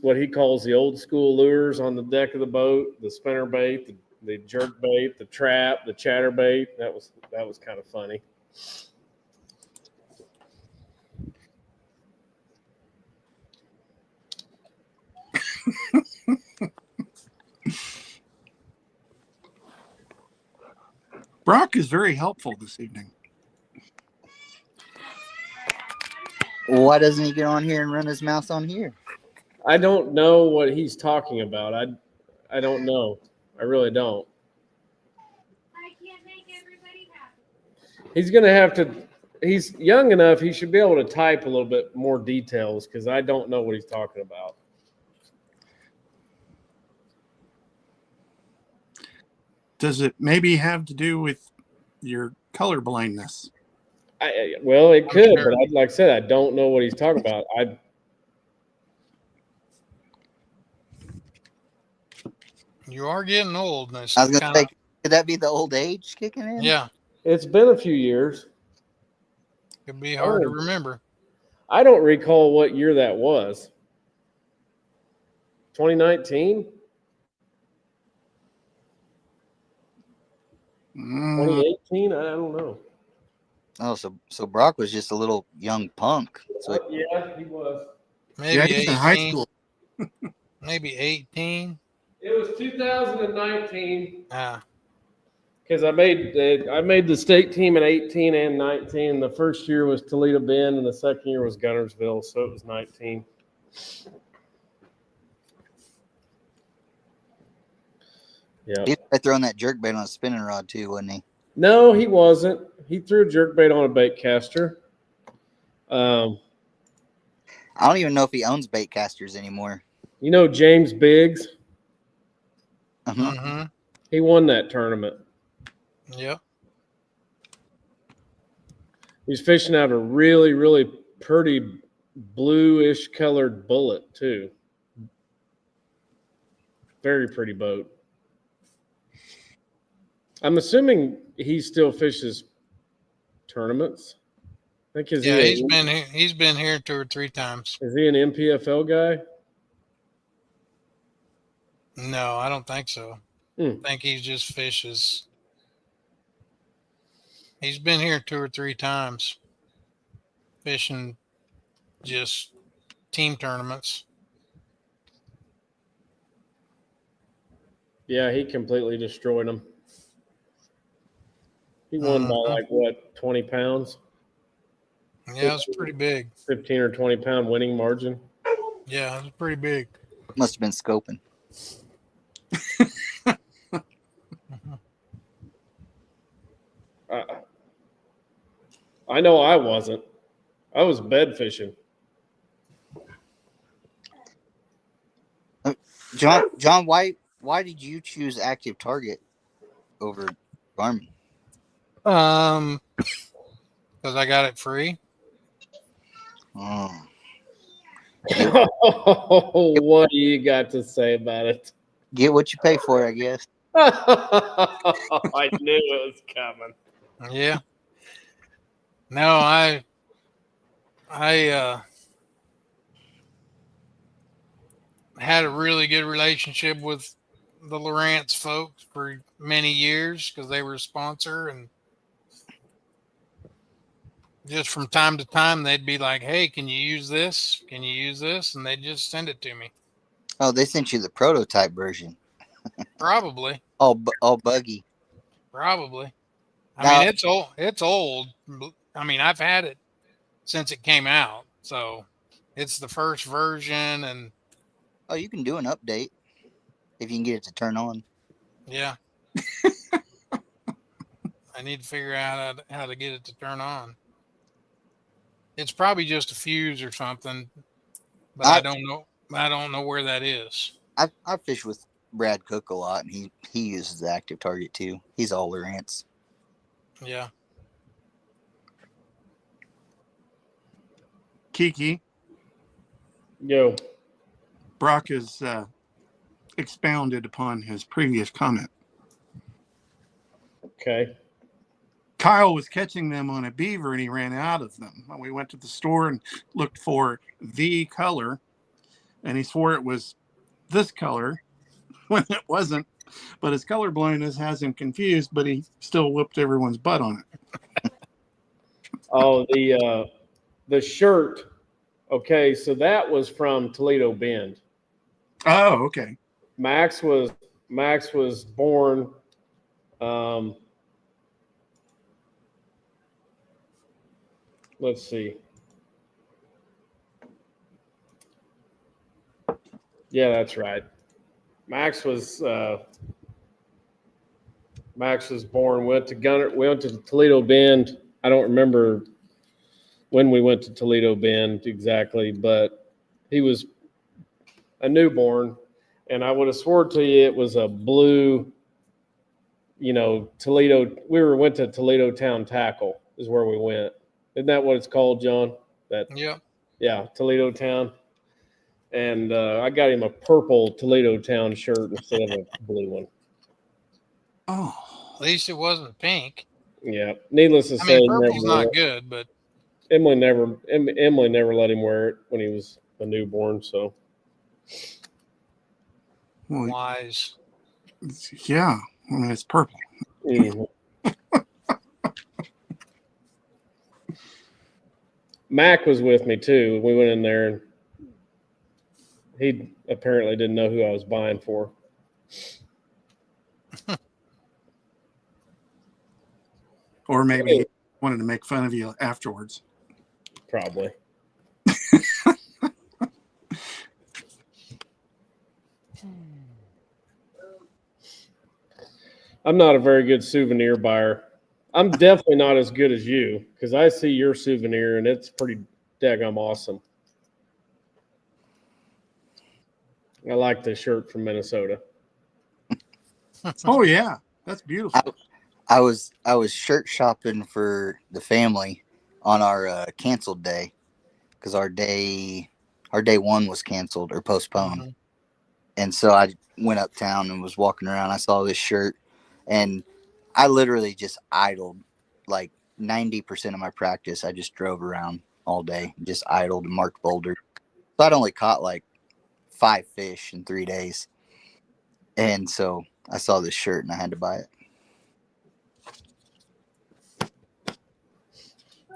what he calls the old school lures on the deck of the boat, the spinner bait, the jerk bait, the trap, the chatter bait. That was kind of funny. Brock is very helpful this evening. Why doesn't he get on here and run his mouth on here? I don't know what he's talking about. I don't know. I really don't. I can't make everybody happy. He's going to have to – he's young enough. He should be able to type a little bit more details because I don't know what he's talking about. Does it maybe have to do with your color blindness? Well, it could, sure. but like I said, I don't know what he's talking about. You are getting old. And it's I was gonna kinda- say, could that be the old age kicking in? Yeah, It's been a few years. it'd be hard to Oh. remember. I don't recall what year that was. 2019? 2018? I don't know. Oh, so Brock was just a little young punk. So Yeah, he was. Maybe Yeah, he's in high 18. school. Maybe 18. It was 2019 Ah, because I made the state team in 18 and 19. The first year was Toledo Bend, and the second year was Gunnersville, so it was 19. Yeah. he was throwing that jerk bait on a spinning rod too, wasn't he? No, he wasn't. He threw a jerkbait on a bait caster. I don't even know if he owns bait casters anymore. You know James Biggs? Uh-huh. mm-hmm. He won that tournament. Yep. He's fishing out a really, really pretty bluish colored bullet too. Very pretty boat. I'm assuming he still fishes tournaments. I think Yeah, he's been here. He's been here 2 or 3 times. Is he an MPFL guy? No, I don't think so. I think he just fishes. He's been here 2 or 3 times fishing just team tournaments. Yeah, he completely destroyed him. He won by like what, 20 pounds? Yeah, it's pretty big. 15 or 20 pound winning margin. Yeah, it's pretty big. Must have been scoping. I know I wasn't. I was bed fishing. John, why did you choose Active Target over Garmin? Because I got it free. Oh, What do you got to say about it? get what you pay for, I guess. I knew it was coming. Yeah. No, I had a really good relationship with the Lowrance folks for many years because they were a sponsor, and just from time to time they'd be like, "Hey, can you use this? Can you use this?" And they'd just send it to me. Oh, they sent you the prototype version. Probably. All buggy. Probably. I Now- mean, it's old. It's old. I mean, I've had it since it came out, so it's the first version, and Oh, you can do an update if you can get it to turn on. yeah. I need to figure out how to get it to turn on. It's probably just a fuse or something, but I don't know. I don't know where that is. I fish with Brad Cook a lot, and he uses the Active Target too. He's all Lowrance. Yeah. Kiki, Yo. Brock has expounded upon his previous comment. Okay. Kyle was catching them on a beaver and he ran out of them. We went to the store and looked for the color, and he swore it was this color when it wasn't. But his color blindness has him confused, but he still whooped everyone's butt on it. Oh, the shirt. Okay, so that was from Toledo Bend. Oh, okay. Max was born let's see. Yeah, that's right. Max was born, went to Toledo Bend. I don't remember when we went to Toledo Bend exactly, but he was a newborn, and I would have sworn to you it was a blue, Toledo. We went to Toledo Town Tackle is where we went. Isn't that what it's called, John? Yeah, Toledo Town. And I got him a purple Toledo Town shirt instead of a blue one. Oh, At least it wasn't pink. Yeah. Needless to I say, mean, purple's not good, but Emily never let him wear it when he was a newborn. So well, wise. yeah. I mean, it's purple. mhm. Mac was with me too. We went in there, and he apparently didn't know who I was buying for. Or maybe he wanted to make fun of you afterwards. Probably. I'm not a very good souvenir buyer. I'm definitely not as good as you, because I see your souvenir and it's pretty daggum awesome. I like the shirt from Minnesota. Oh yeah, that's beautiful. I was shirt shopping for the family, on our canceled day, because our day 1 was canceled or postponed. Mhm. And so I went uptown and was walking around. I saw this shirt, and I literally just idled like 90% of my practice. I just drove around all day, just idled and marked boulders. So I'd only caught like 5 fish in 3 days. And so I saw this shirt and I had to buy it.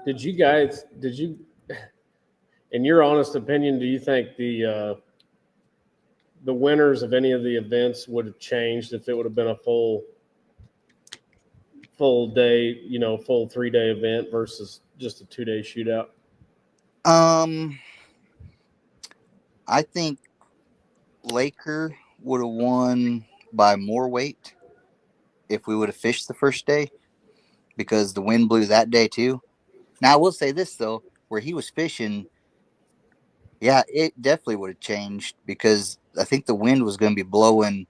Did you, in your honest opinion, do you think the winners of any of the events would have changed if it would have been a full day, full 3-day event versus just a 2-day shootout? I think Laker would have won by more weight if we would have fished the first day, because the wind blew that day too. Now I will say this though, where he was fishing, yeah, it definitely would have changed, because I think the wind was going to be blowing.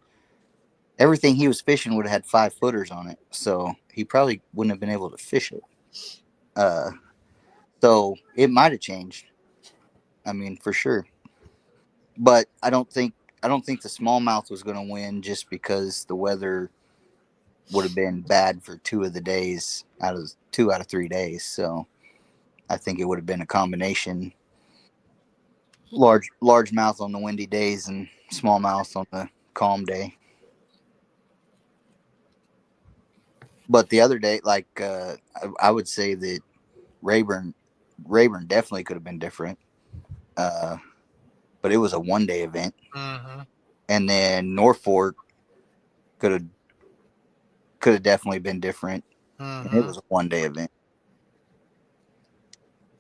Everything he was fishing would have had 5-footers on it, so he probably wouldn't have been able to fish it. So it might have changed. I mean, for sure. But I don't think the smallmouth was going to win just because the weather would have been bad for 2 of the days out of 2 out of 3 days. So I think it would have been a combination: large mouth on the windy days and smallmouth on the calm day. But the other day, like I would say that Rayburn definitely could have been different. But it was a 1-day event, Mhm. and then Norfolk could have definitely been different, and it Mhm. was a 1-day event.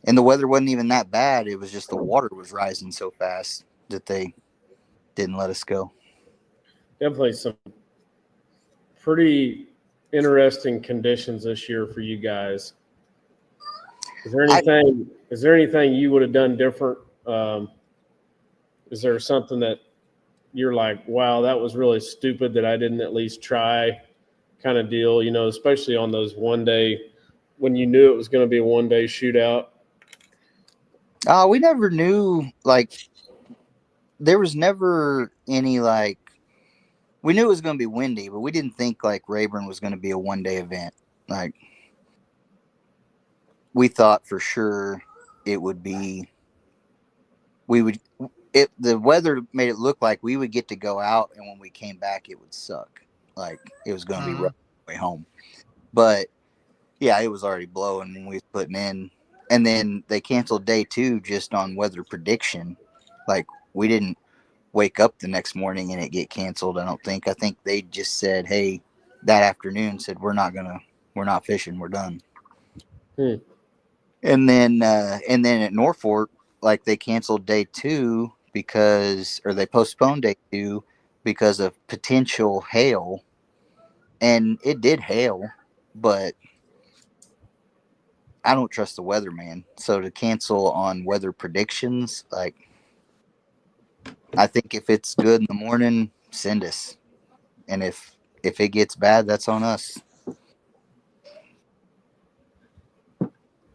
And the weather wasn't even that bad. It was just the water was rising so fast that they didn't let us go. Definitely some pretty interesting conditions this year for you guys. Is there anything you would have done different? Is there something that you're like, wow, that was really stupid that I didn't at least try, kind of deal, especially on those 1-day, when you knew it was going to be a 1-day shootout? We never knew, like, there was never any, like, we knew it was going to be windy, but we didn't think like Rayburn was going to be a 1-day event. Like, we thought for sure it would be, the weather made it look like we would get to go out, and when we came back, it would suck. Like, it was going to be rough Mhm. on the way home. But yeah, it was already blowing when we was putting in. And then they canceled day 2 just on weather prediction. Like, we didn't wake up the next morning and it get canceled. I don't think. I think they just said, hey, that afternoon said, we're not fishing. We're done. Hmm. And then at Norfolk, like, they canceled day 2 or they postponed day 2 because of potential hail. And it did hail, but I don't trust the weatherman. So to cancel on weather predictions, like, I think if it's good in the morning, send us. And if it gets bad, that's on us.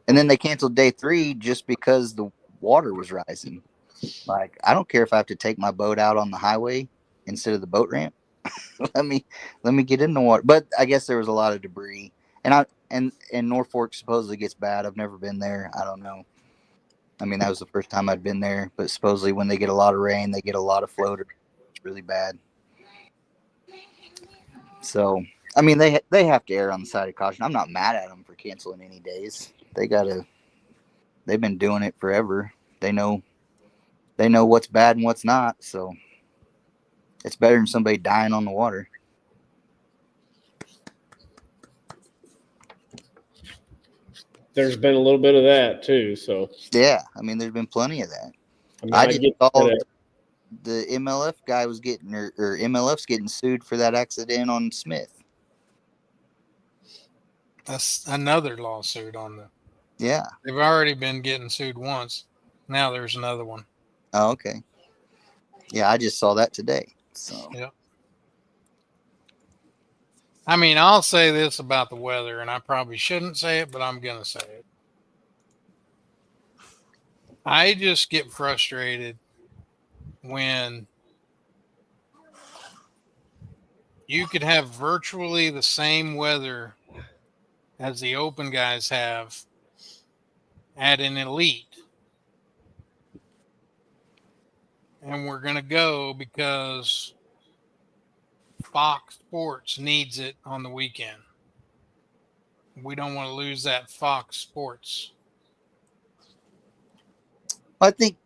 And then they canceled day 3 just because the water was rising. Like, I don't care if I have to take my boat out on the highway instead of the boat ramp. let me get in the water. But I guess there was a lot of debris. And Norfolk supposedly gets bad. I've never been there. I don't know. I mean, that was the first time I'd been there. But supposedly when they get a lot of rain, they get a lot of floaters. It's really bad. So, I mean, they have to err on the side of caution. I'm not mad at them for canceling any days. They've been doing it forever. They know what's bad and what's not. So it's better than somebody dying on the water. There's been a little bit of that too. So, Yeah, I mean, there's been plenty of that. I mean, I I just get saw that. the MLF guy was getting, or MLF's getting sued for that accident on Smith. That's another lawsuit on the. Yeah. They've already been getting sued once. Now there's another one. Oh, okay. Yeah, I just saw that today. So Yeah. I mean, I'll say this about the weather, and I probably shouldn't say it, but I'm going to say it. I just get frustrated when you could have virtually the same weather as the open guys have at an elite. And we're going to go because Fox Sports needs it on the weekend. We don't want to lose that Fox Sports. I think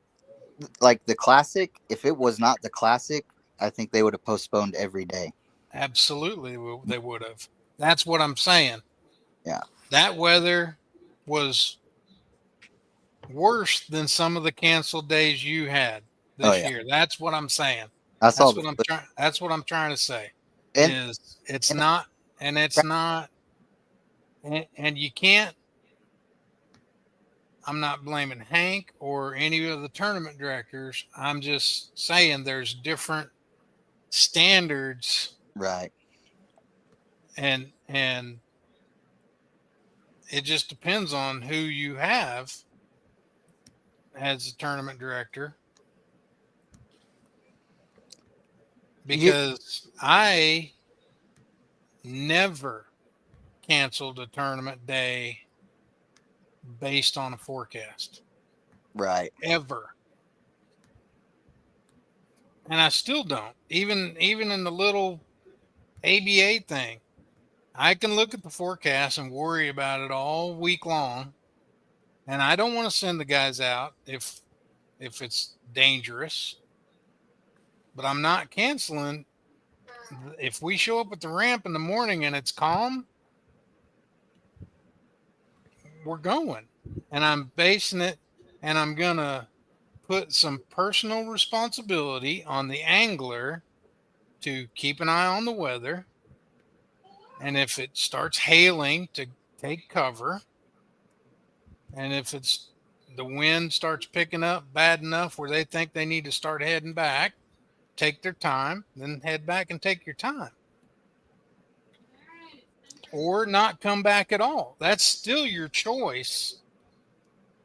like the Classic, if it was not the Classic, I think they would have postponed every day. Absolutely, they would have. That's what I'm saying. Yeah. That weather was worse than some of the canceled days you had this year. That's what I'm saying. I saw That's what I'm trying to say. and It's not, and you can't. I'm not blaming Hank or any of the tournament directors. I'm just saying there's different standards, right. and it just depends on who you have as a tournament director. Because I never canceled a tournament day based on a forecast. Right. Ever. And I still don't. Even in the little ABA thing, I can look at the forecast and worry about it all week long. And I don't want to send the guys out if it's dangerous. But I'm not canceling. If we show up at the ramp in the morning and it's calm, we're going. And I'm basing it, and I'm going to put some personal responsibility on the angler to keep an eye on the weather. And if it starts hailing, to take cover. And if the wind starts picking up bad enough where they think they need to start heading back, take their time, then head back and take your time. Or not come back at all. That's still your choice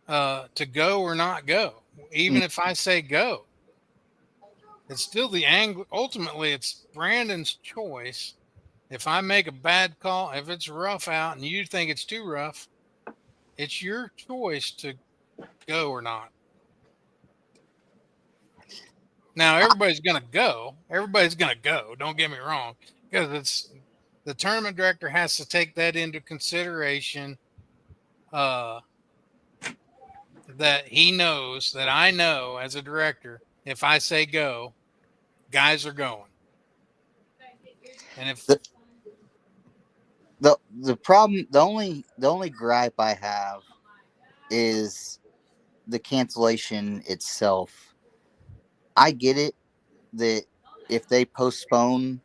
to go or not go. Even if I say go, it's still the angle. Ultimately, it's Brandon's choice. If I make a bad call, if it's rough out and you think it's too rough, it's your choice to go or not. Now, everybody's going to go. Everybody's going to go. Don't get me wrong. Because the tournament director has to take that into consideration, that he knows, that I know as a director, if I say go, guys are going. And if the problem, the only gripe I have is the cancellation itself. I get it that if they postpone,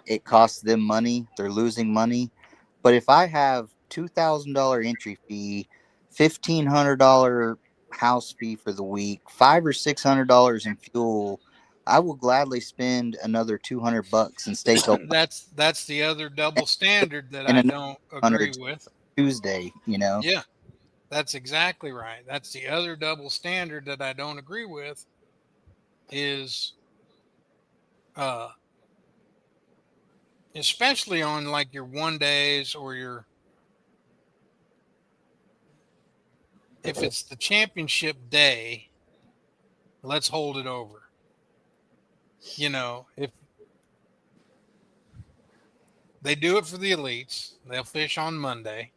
it costs them money. They're losing money. But if I have $2,000 entry fee, $1,500 house fee for the week, $500 or $600 in fuel, I will gladly spend another $200 and stay till that's the other double standard that and I don't agree with. Tuesday, Yeah, that's exactly right. That's the other double standard that I don't agree with. Is especially on like your 1 days or if it's the championship day, let's hold it over. If they do it for the elites, they'll fish on Monday.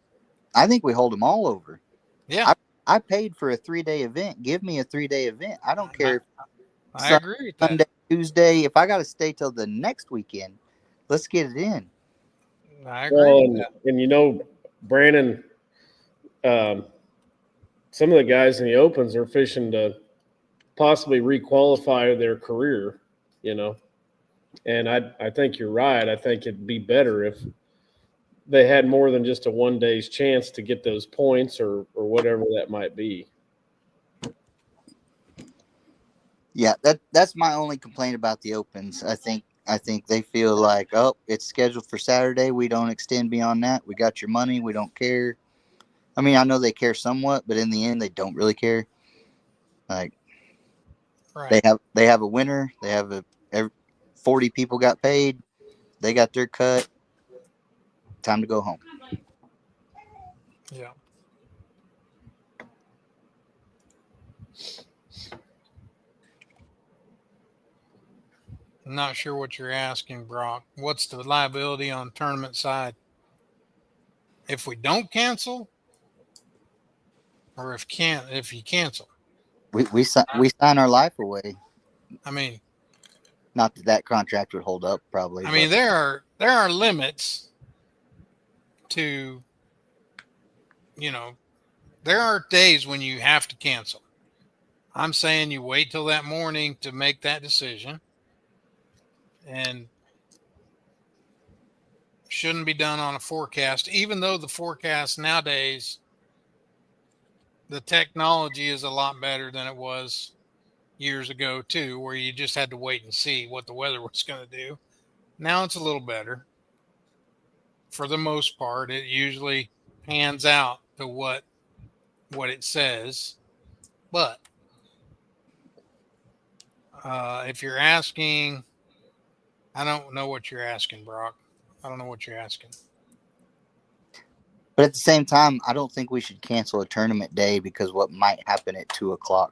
I think we hold them all over. Yeah. I paid for a 3-day event. Give me a 3-day event. I don't care. I agree with that. Sunday, Tuesday. If I got to stay till the next weekend, let's get it in. I agree with that. And Brandon, some of the guys in the opens are fishing to possibly requalify their career, and I think you're right. I think it'd be better if they had more than just a 1 day's chance to get those points or whatever that might be. Yeah, that's my only complaint about the opens. I think they feel like, oh, it's scheduled for Saturday. We don't extend beyond that. We got your money. We don't care. I mean, I know they care somewhat, but in the end, they don't really care. Like Right. they have a winner. They have 40 people got paid. They got their cut. Time to go home. Yeah. I'm not sure what you're asking, Brock. What's the liability on tournament side? If we don't cancel, or if you cancel? We sign our life away. I mean, Not that contract would hold up, probably. But there are limits to, there are days when you have to cancel. I'm saying you wait till that morning to make that decision, and shouldn't be done on a forecast, even though the forecast nowadays, the technology is a lot better than it was years ago too, where you just had to wait and see what the weather was going to do. Now it's a little better. For the most part, it usually pans out to what it says. But if you're asking, I don't know what you're asking, Brock. I don't know what you're asking. at the same time, I don't think we should cancel a tournament day because what might happen at 2:00.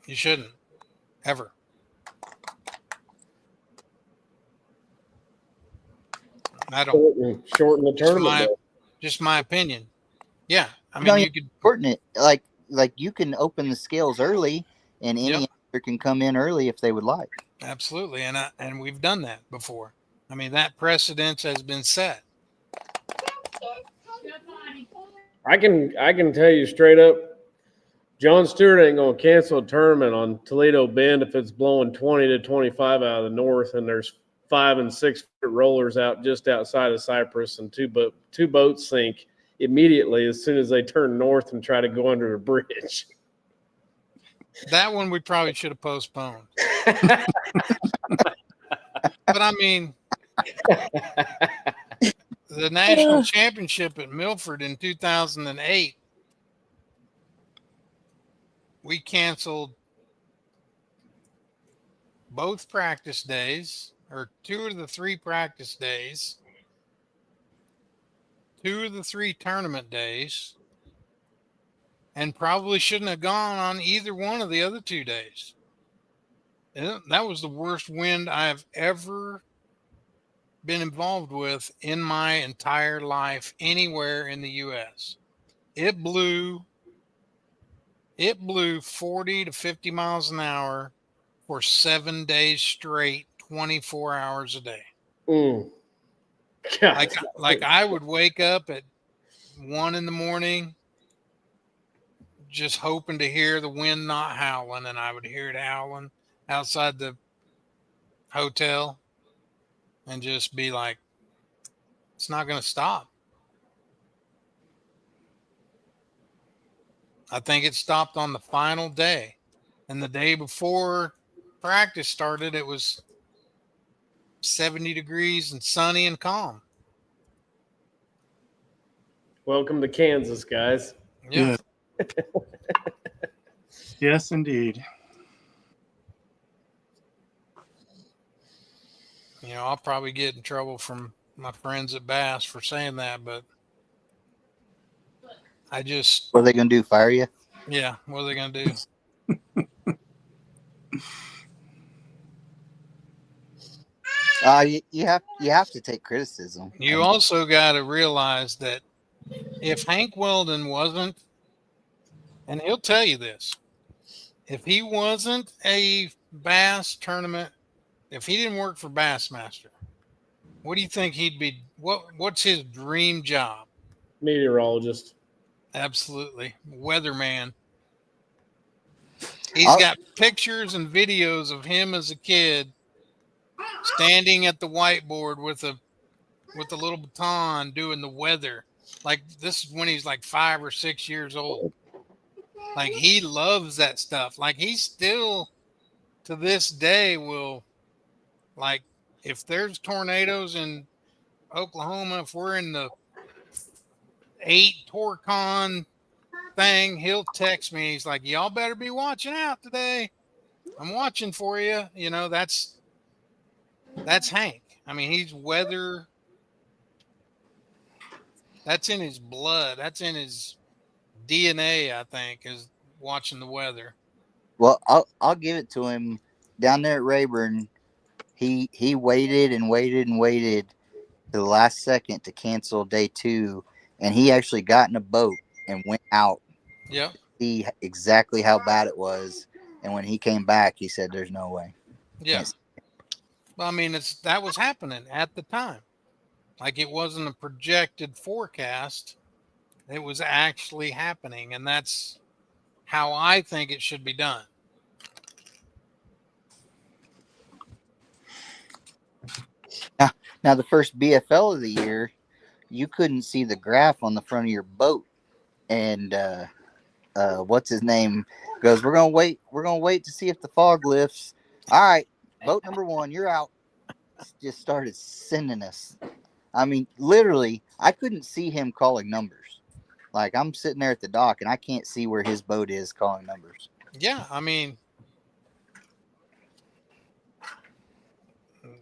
You shouldn't ever. I don't. Shorten the tournament. Just my opinion. Yeah, I mean, No, you could. shorten it. Like you can open the scales early, and any Yep. amateur can come in early if they would like. Absolutely, and we've done that before. I mean, that precedence has been set. I can tell you straight up, John Stewart ain't gonna cancel a tournament on Toledo Bend if it's blowing 20 to 25 out of the north and there's 5 and 6 foot rollers out just outside of Cypress and two boats sink immediately as soon as they turn north and try to go under the bridge. That one we probably should have postponed. But I mean, the national championship at Milford in 2008, we canceled both practice days, or 2 of the 3 practice days, 2 of the 3 tournament days, and probably shouldn't have gone on either one of the other 2 days. And that was the worst wind I've ever been involved with in my entire life anywhere in the U.S. It blew 40 to 50 miles an hour for 7 days straight, 24 hours a day. God. Like I would wake up at 1 a.m, just hoping to hear the wind not howling, and I would hear it howling outside the hotel and just be like, it's not going to stop. I think it stopped on the final day. And the day before practice started, it was 70 degrees and sunny and calm. Welcome to Kansas, guys. Yeah. Yes, indeed. I'll probably get in trouble from my friends at Bass for saying that, but I just, What are they going to do? Fire you? yeah, what are they going to do? You have to take criticism. You also got to realize that if Hank Weldon wasn't, and he'll tell you this, if he wasn't a Bass tournament, if he didn't work for Bassmaster, what do you think he'd be? What's his dream job? Meteorologist. Absolutely. Weatherman. He's got pictures and videos of him as a kid standing at the whiteboard with a little baton doing the weather. Like, this is when he's like 5 or 6 years old. Like, he loves that stuff. Like, he still to this day will, like, if there's tornadoes in Oklahoma, if we're in the 8 Torcon thing, he'll text me. He's like, "Y'all better be watching out today. I'm watching for you." You know, that's Hank. I mean, he's weather. That's in his blood. That's in his DNA. I think is watching the weather. Well, I'll give it to him. Down there at Rayburn, he waited and waited and waited to the last second to cancel day 2, and he actually got in a boat and went out Yep. to see exactly how bad it was. And when he came back, he said, "There's no way." Yeah. Yes. Well, I mean, that was happening at the time. Like it wasn't a projected forecast. It was actually happening, and that's how I think it should be done. Now, the first BFL of the year, you couldn't see the graph on the front of your boat, and what's his name goes, "We're gonna wait. We're gonna wait to see if the fog lifts." All right, boat number 1, you're out. Just started sending us. I mean, literally, I couldn't see him calling numbers. Like I'm sitting there at the dock and I can't see where his boat is calling numbers. Yeah, I mean,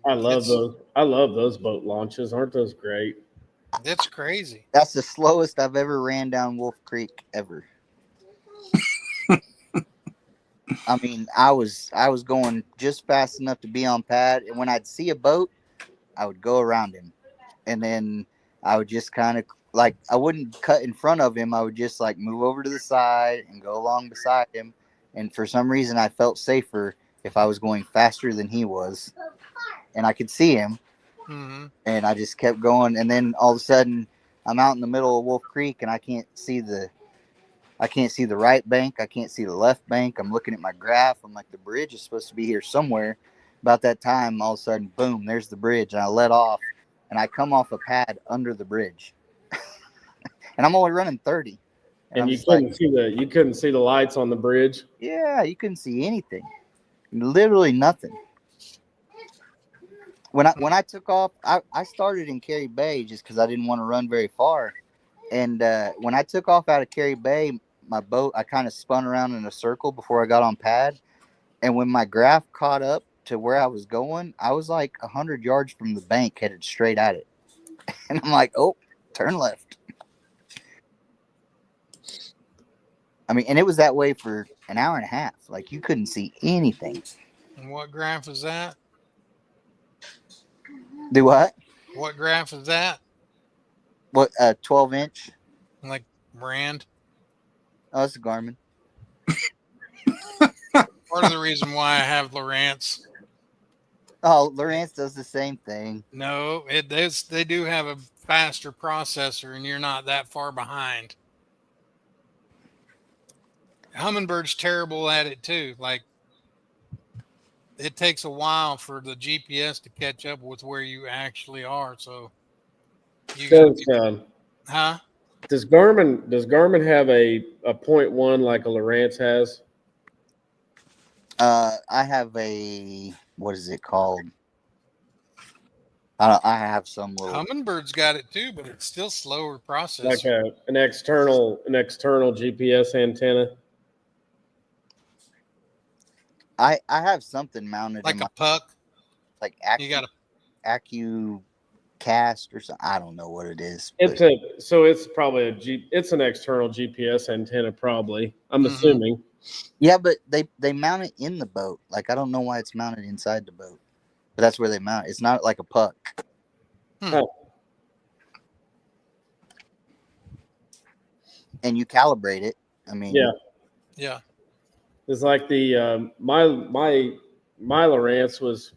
I love it's, those. I love those boat launches. Aren't those great? it's crazy. That's the slowest I've ever ran down Wolf Creek ever. I mean, I was going just fast enough to be on pad, and when I'd see a boat, I would go around him, and then I would just kind of like I wouldn't cut in front of him. I would just like move over to the side and go along beside him. And for some reason, I felt safer if I was going faster than he was, and I could see him. Hmm. And I just kept going. And then all of a sudden, I'm out in the middle of Wolf Creek, and I can't see the right bank. I can't see the left bank. I'm looking at my graph. I'm like, the bridge is supposed to be here somewhere. About that time, all of a sudden, boom, there's the bridge. And I let off, and I come off a pad under the bridge. And I'm only running 30. And I'm you just couldn't like, see the lights on the bridge. yeah, you couldn't see anything. Literally nothing. When I took off, I started in Cary Bay just because I didn't want to run very far. And when I took off out of Cary Bay, my boat, I kind of spun around in a circle before I got on pad. And when my graph caught up to where I was going, I was like 100 yards from the bank headed straight at it. And I'm like, oh, turn left. I mean, and it was that way for an hour and a half. Like you couldn't see anything. And what graph is that? Do what? What graph is that? What, 12-inch? Like brand? Oh, it's a Garmin. Part of the reason why I have Lowrance. Oh, Lowrance does the same thing. No, it does. They do have a faster processor, and you're not that far behind. Hummingbird's terrible at it too. Like it takes a while for the GPS to catch up with where you actually are. So you huh? Does Garmin have a 0.1 like a Lowrance has? I have a, what is it called? I have some little. Hummingbird's got it too, but it's still slower processor. Like an external GPS antenna? I have something mounted Like in a my, puck. like You got a AccuCast or something. I don't know what it is. It's probably it's an external GPS antenna probably. I'm assuming. Yeah, but they mount it in the boat. Like I don't know why it's mounted inside the boat, but that's where they mount it. It's not like a puck. Oh. And you calibrate it. I mean, yeah. It's like the my Lowrance was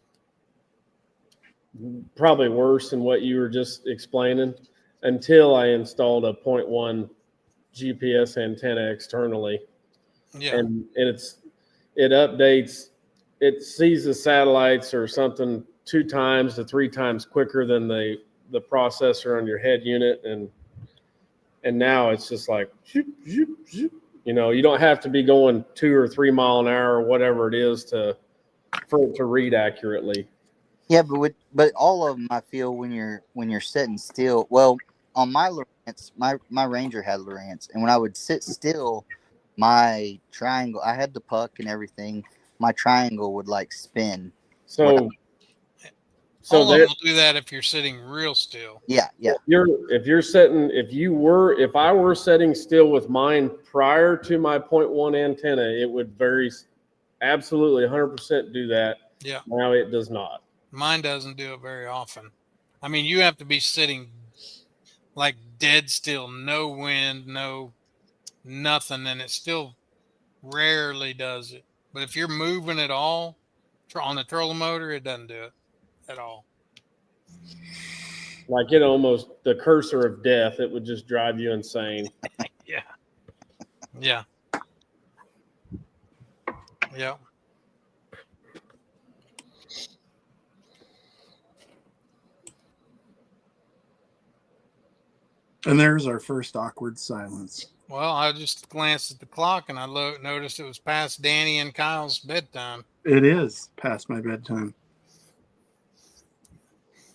probably worse than what you were just explaining until I installed a 0.1 GPS antenna externally. Yeah. And it updates, it sees the satellites or something 2 times to 3 times quicker than the processor on your head unit, and now it's just like zoop, zoop, zoop. You know, you don't have to be going 2 or 3 mile an hour or whatever it is for it to read accurately. Yeah, but all of them I feel when you're sitting still. Well, on my Lowrance, Lowrance. My Ranger had Lowrance, and when I would sit still, my triangle. I had the puck and everything. My triangle would like spin. So All of there, them will do that if you're sitting real still. Yeah. if I were setting still with mine prior to my 0.1 antenna, it would absolutely 100% do that. Yeah. Now it does not. Mine doesn't do it very often. I mean, you have to be sitting like dead still, no wind, no nothing, and it still rarely does it. But if you're moving at all on the trolling motor, it doesn't do it at all. Like it almost the cursor of death. It would just drive you insane. Yeah. Yeah. Yeah. And there's our first awkward silence. Well, I just glanced at the clock and I noticed it was past Danny and Kyle's bedtime. It is past my bedtime.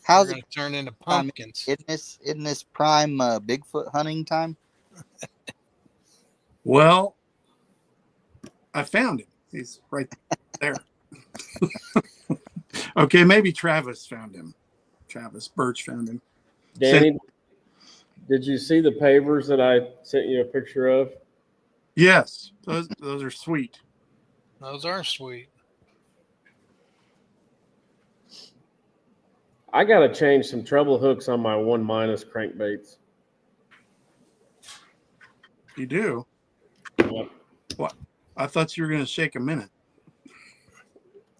How's We're it? going to turn into pumpkins. Isn't this prime Bigfoot hunting time? Well, I found him. He's right there. Okay, maybe Travis found him. Travis Birch found him. Danny, did you see the pavers that I sent you a picture of? Yes, those are sweet. Those are sweet. I got to change some treble hooks on my 1- crankbaits. You do? Yep. What? I thought you were going to shake a minute.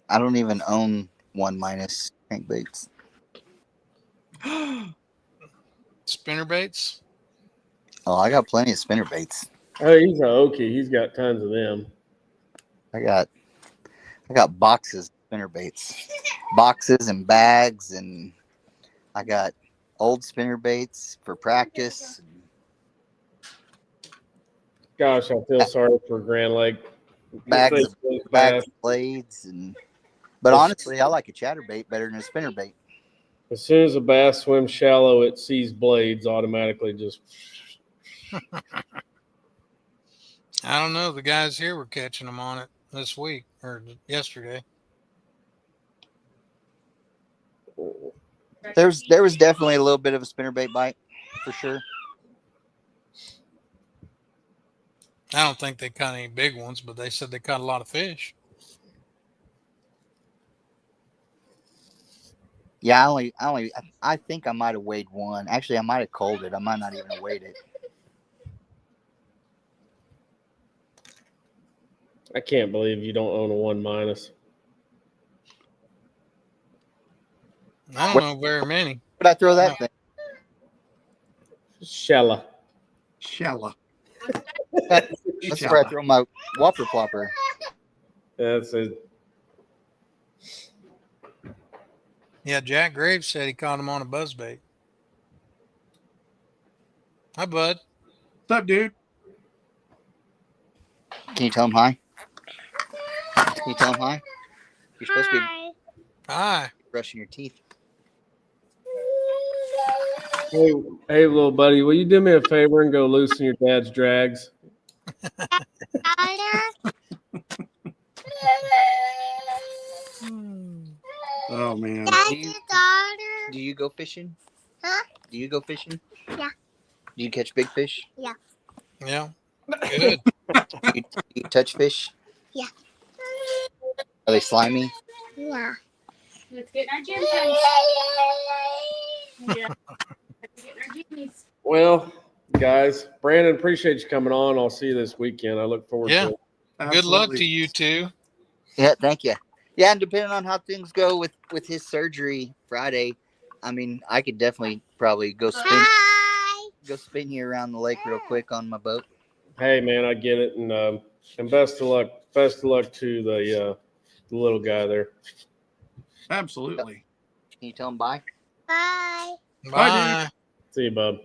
I don't even own 1- crankbaits. Spinner baits? Oh, I got plenty of spinner baits. Oh, he's a Okie. He's got tons of them. I got boxes of spinner baits, boxes and bags, and I got old spinner baits for practice. Gosh, I feel sorry for Grand Lake. Bags This of thing goes bags fast. of blades, but honestly, I like a chatterbait better than a spinner bait. As soon as a bass swims shallow, it sees blades automatically just. I don't know. The guys here were catching them on it this week or yesterday. There was definitely a little bit of a spinner bait bite, for sure. I don't think they caught any big ones, but they said they caught a lot of fish. Yeah, I think I might have weighed one. Actually, I might have culled it. I might not even have weighed it. I can't believe you don't own a 1-. I don't know very many. But I throw that thing. Shella. Shalla. That's where I throw my whopper plopper. That's it. Yeah, Jack Graves said he caught him on a buzzbait. Hi, bud. What's up, dude? Can you tell him hi? Can you tell him hi? You're supposed to be Hi. brushing your teeth. Hey, little buddy, will you do me a favor and go loosen your dad's drags? Oh man. Do you go fishing? Huh? Do you go fishing? Yeah. Do you catch big fish? Yeah. Good. Do you touch fish? Yeah. Are they slimy? Yeah. Let's get in our gym time. Yeah. Let's get in our gymmies. Well, guys, Brandon, appreciate you coming on. I'll see you this weekend. I look forward Yeah. to it. Good luck Absolutely. to you two. Yeah, thank you. Yeah, and depending on how things go with his surgery Friday, I mean, I could definitely probably go spin you around the lake real quick on my boat. Hey, man, I get it, and best of luck. Best of luck to the little guy there. Absolutely. Can you tell him bye? Bye. Bye. See you, bub.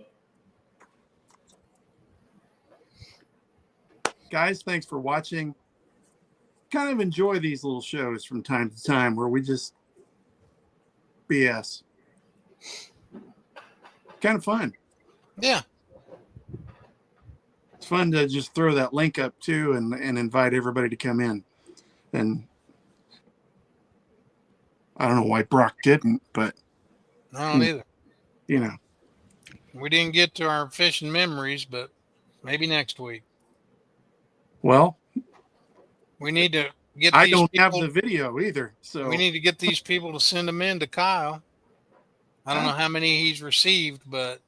Guys, thanks for watching. Kind of enjoy these little shows from time to time where we just BS. Kind of fun. Yeah. fun to just throw that link up too and invite everybody to come in. And I don't know why Brock didn't, but I don't either. you know, We didn't get to our fishing memories, but maybe next week. well, We need to get I these don't people. have the video either. So We need to get these people to send them in to Kyle. I don't know how many he's received, but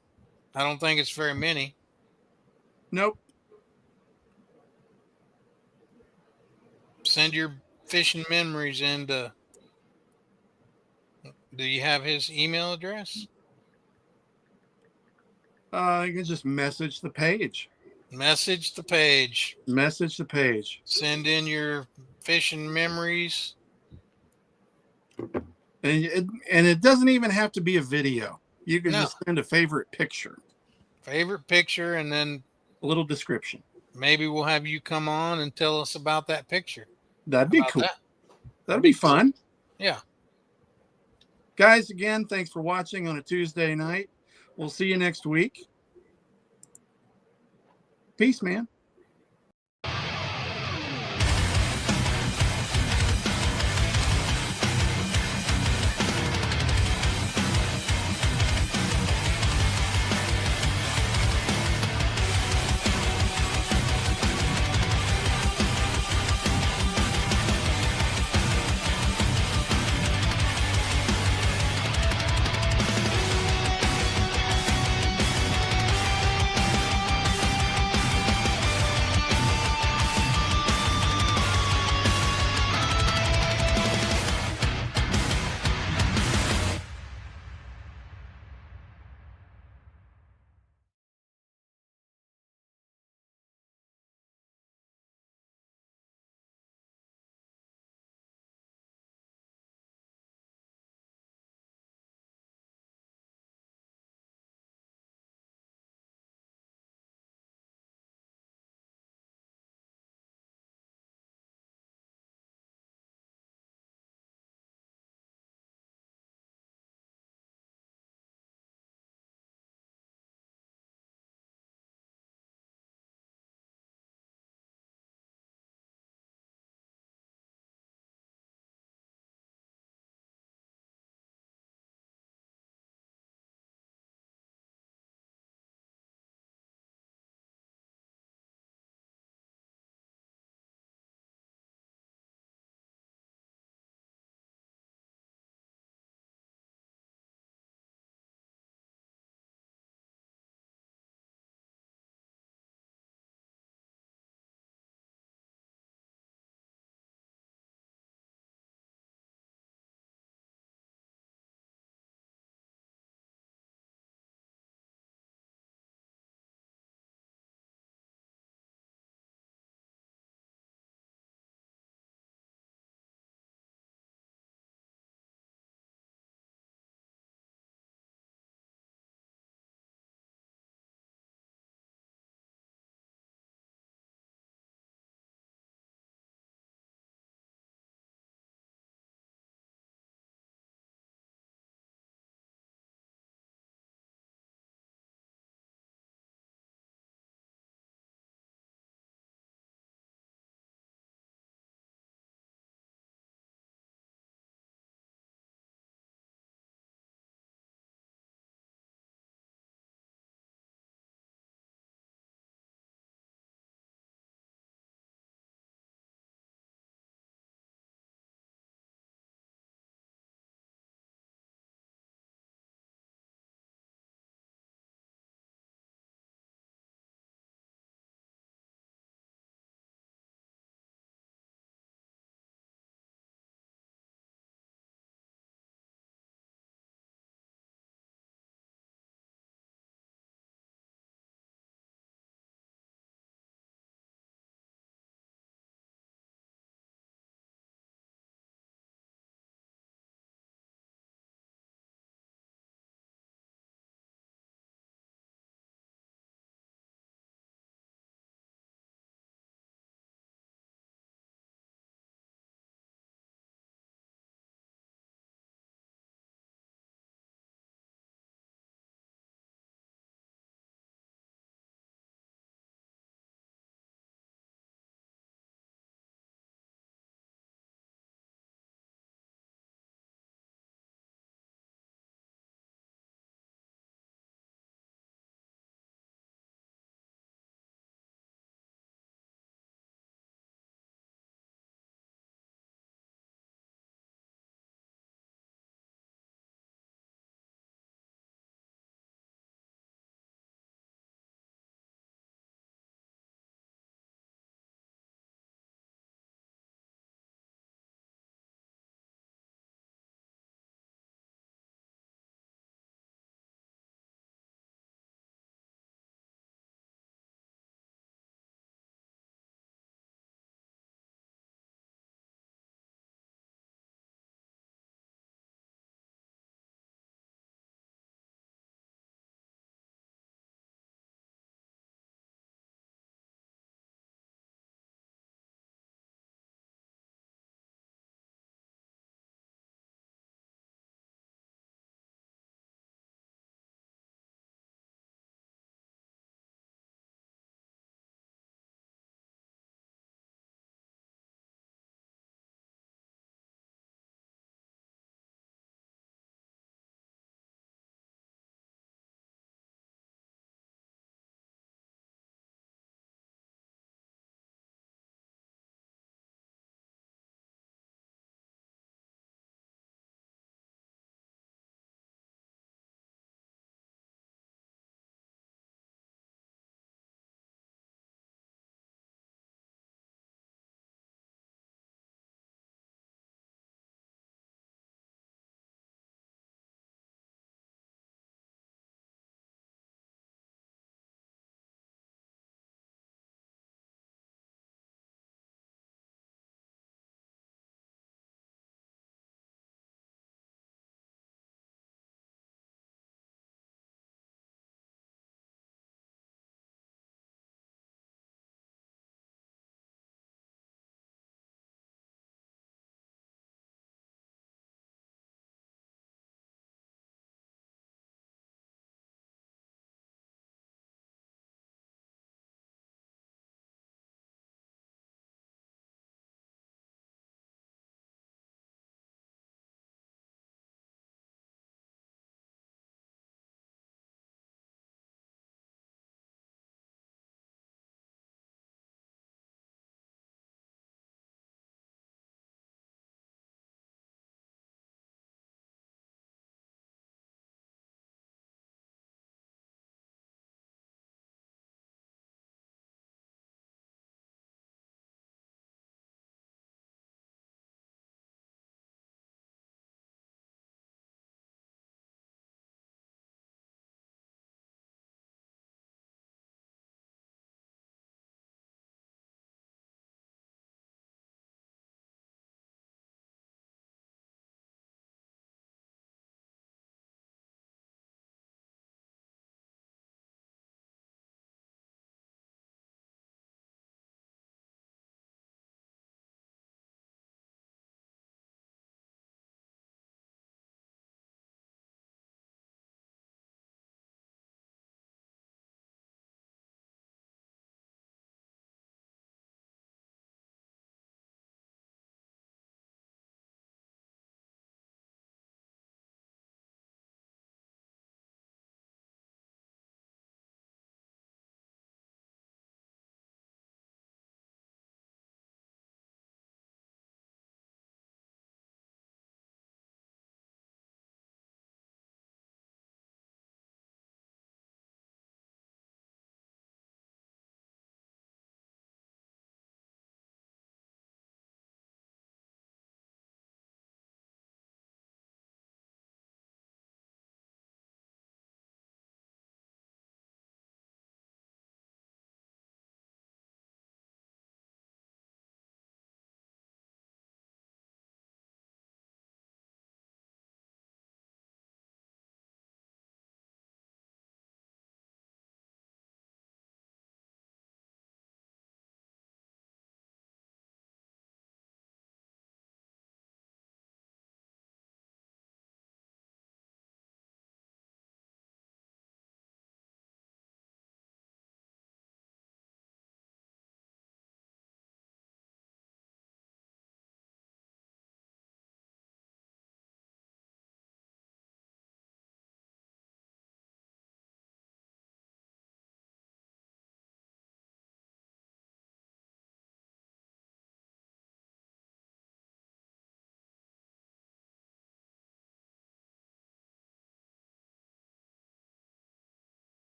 I don't think it's very many. nope. Send your fishing memories into. Do you have his email address? You can just message the page. Message the page. Message the page. Send in your fishing memories. And it doesn't even have to be a video. You can No. just send a favorite picture, Favorite picture, and then a little description. maybe we'll have you come on and tell us about that picture. That'd be How about cool. that? That'd be fun. Yeah. Guys, again, thanks for watching on a Tuesday night. We'll see you next week. Peace, man.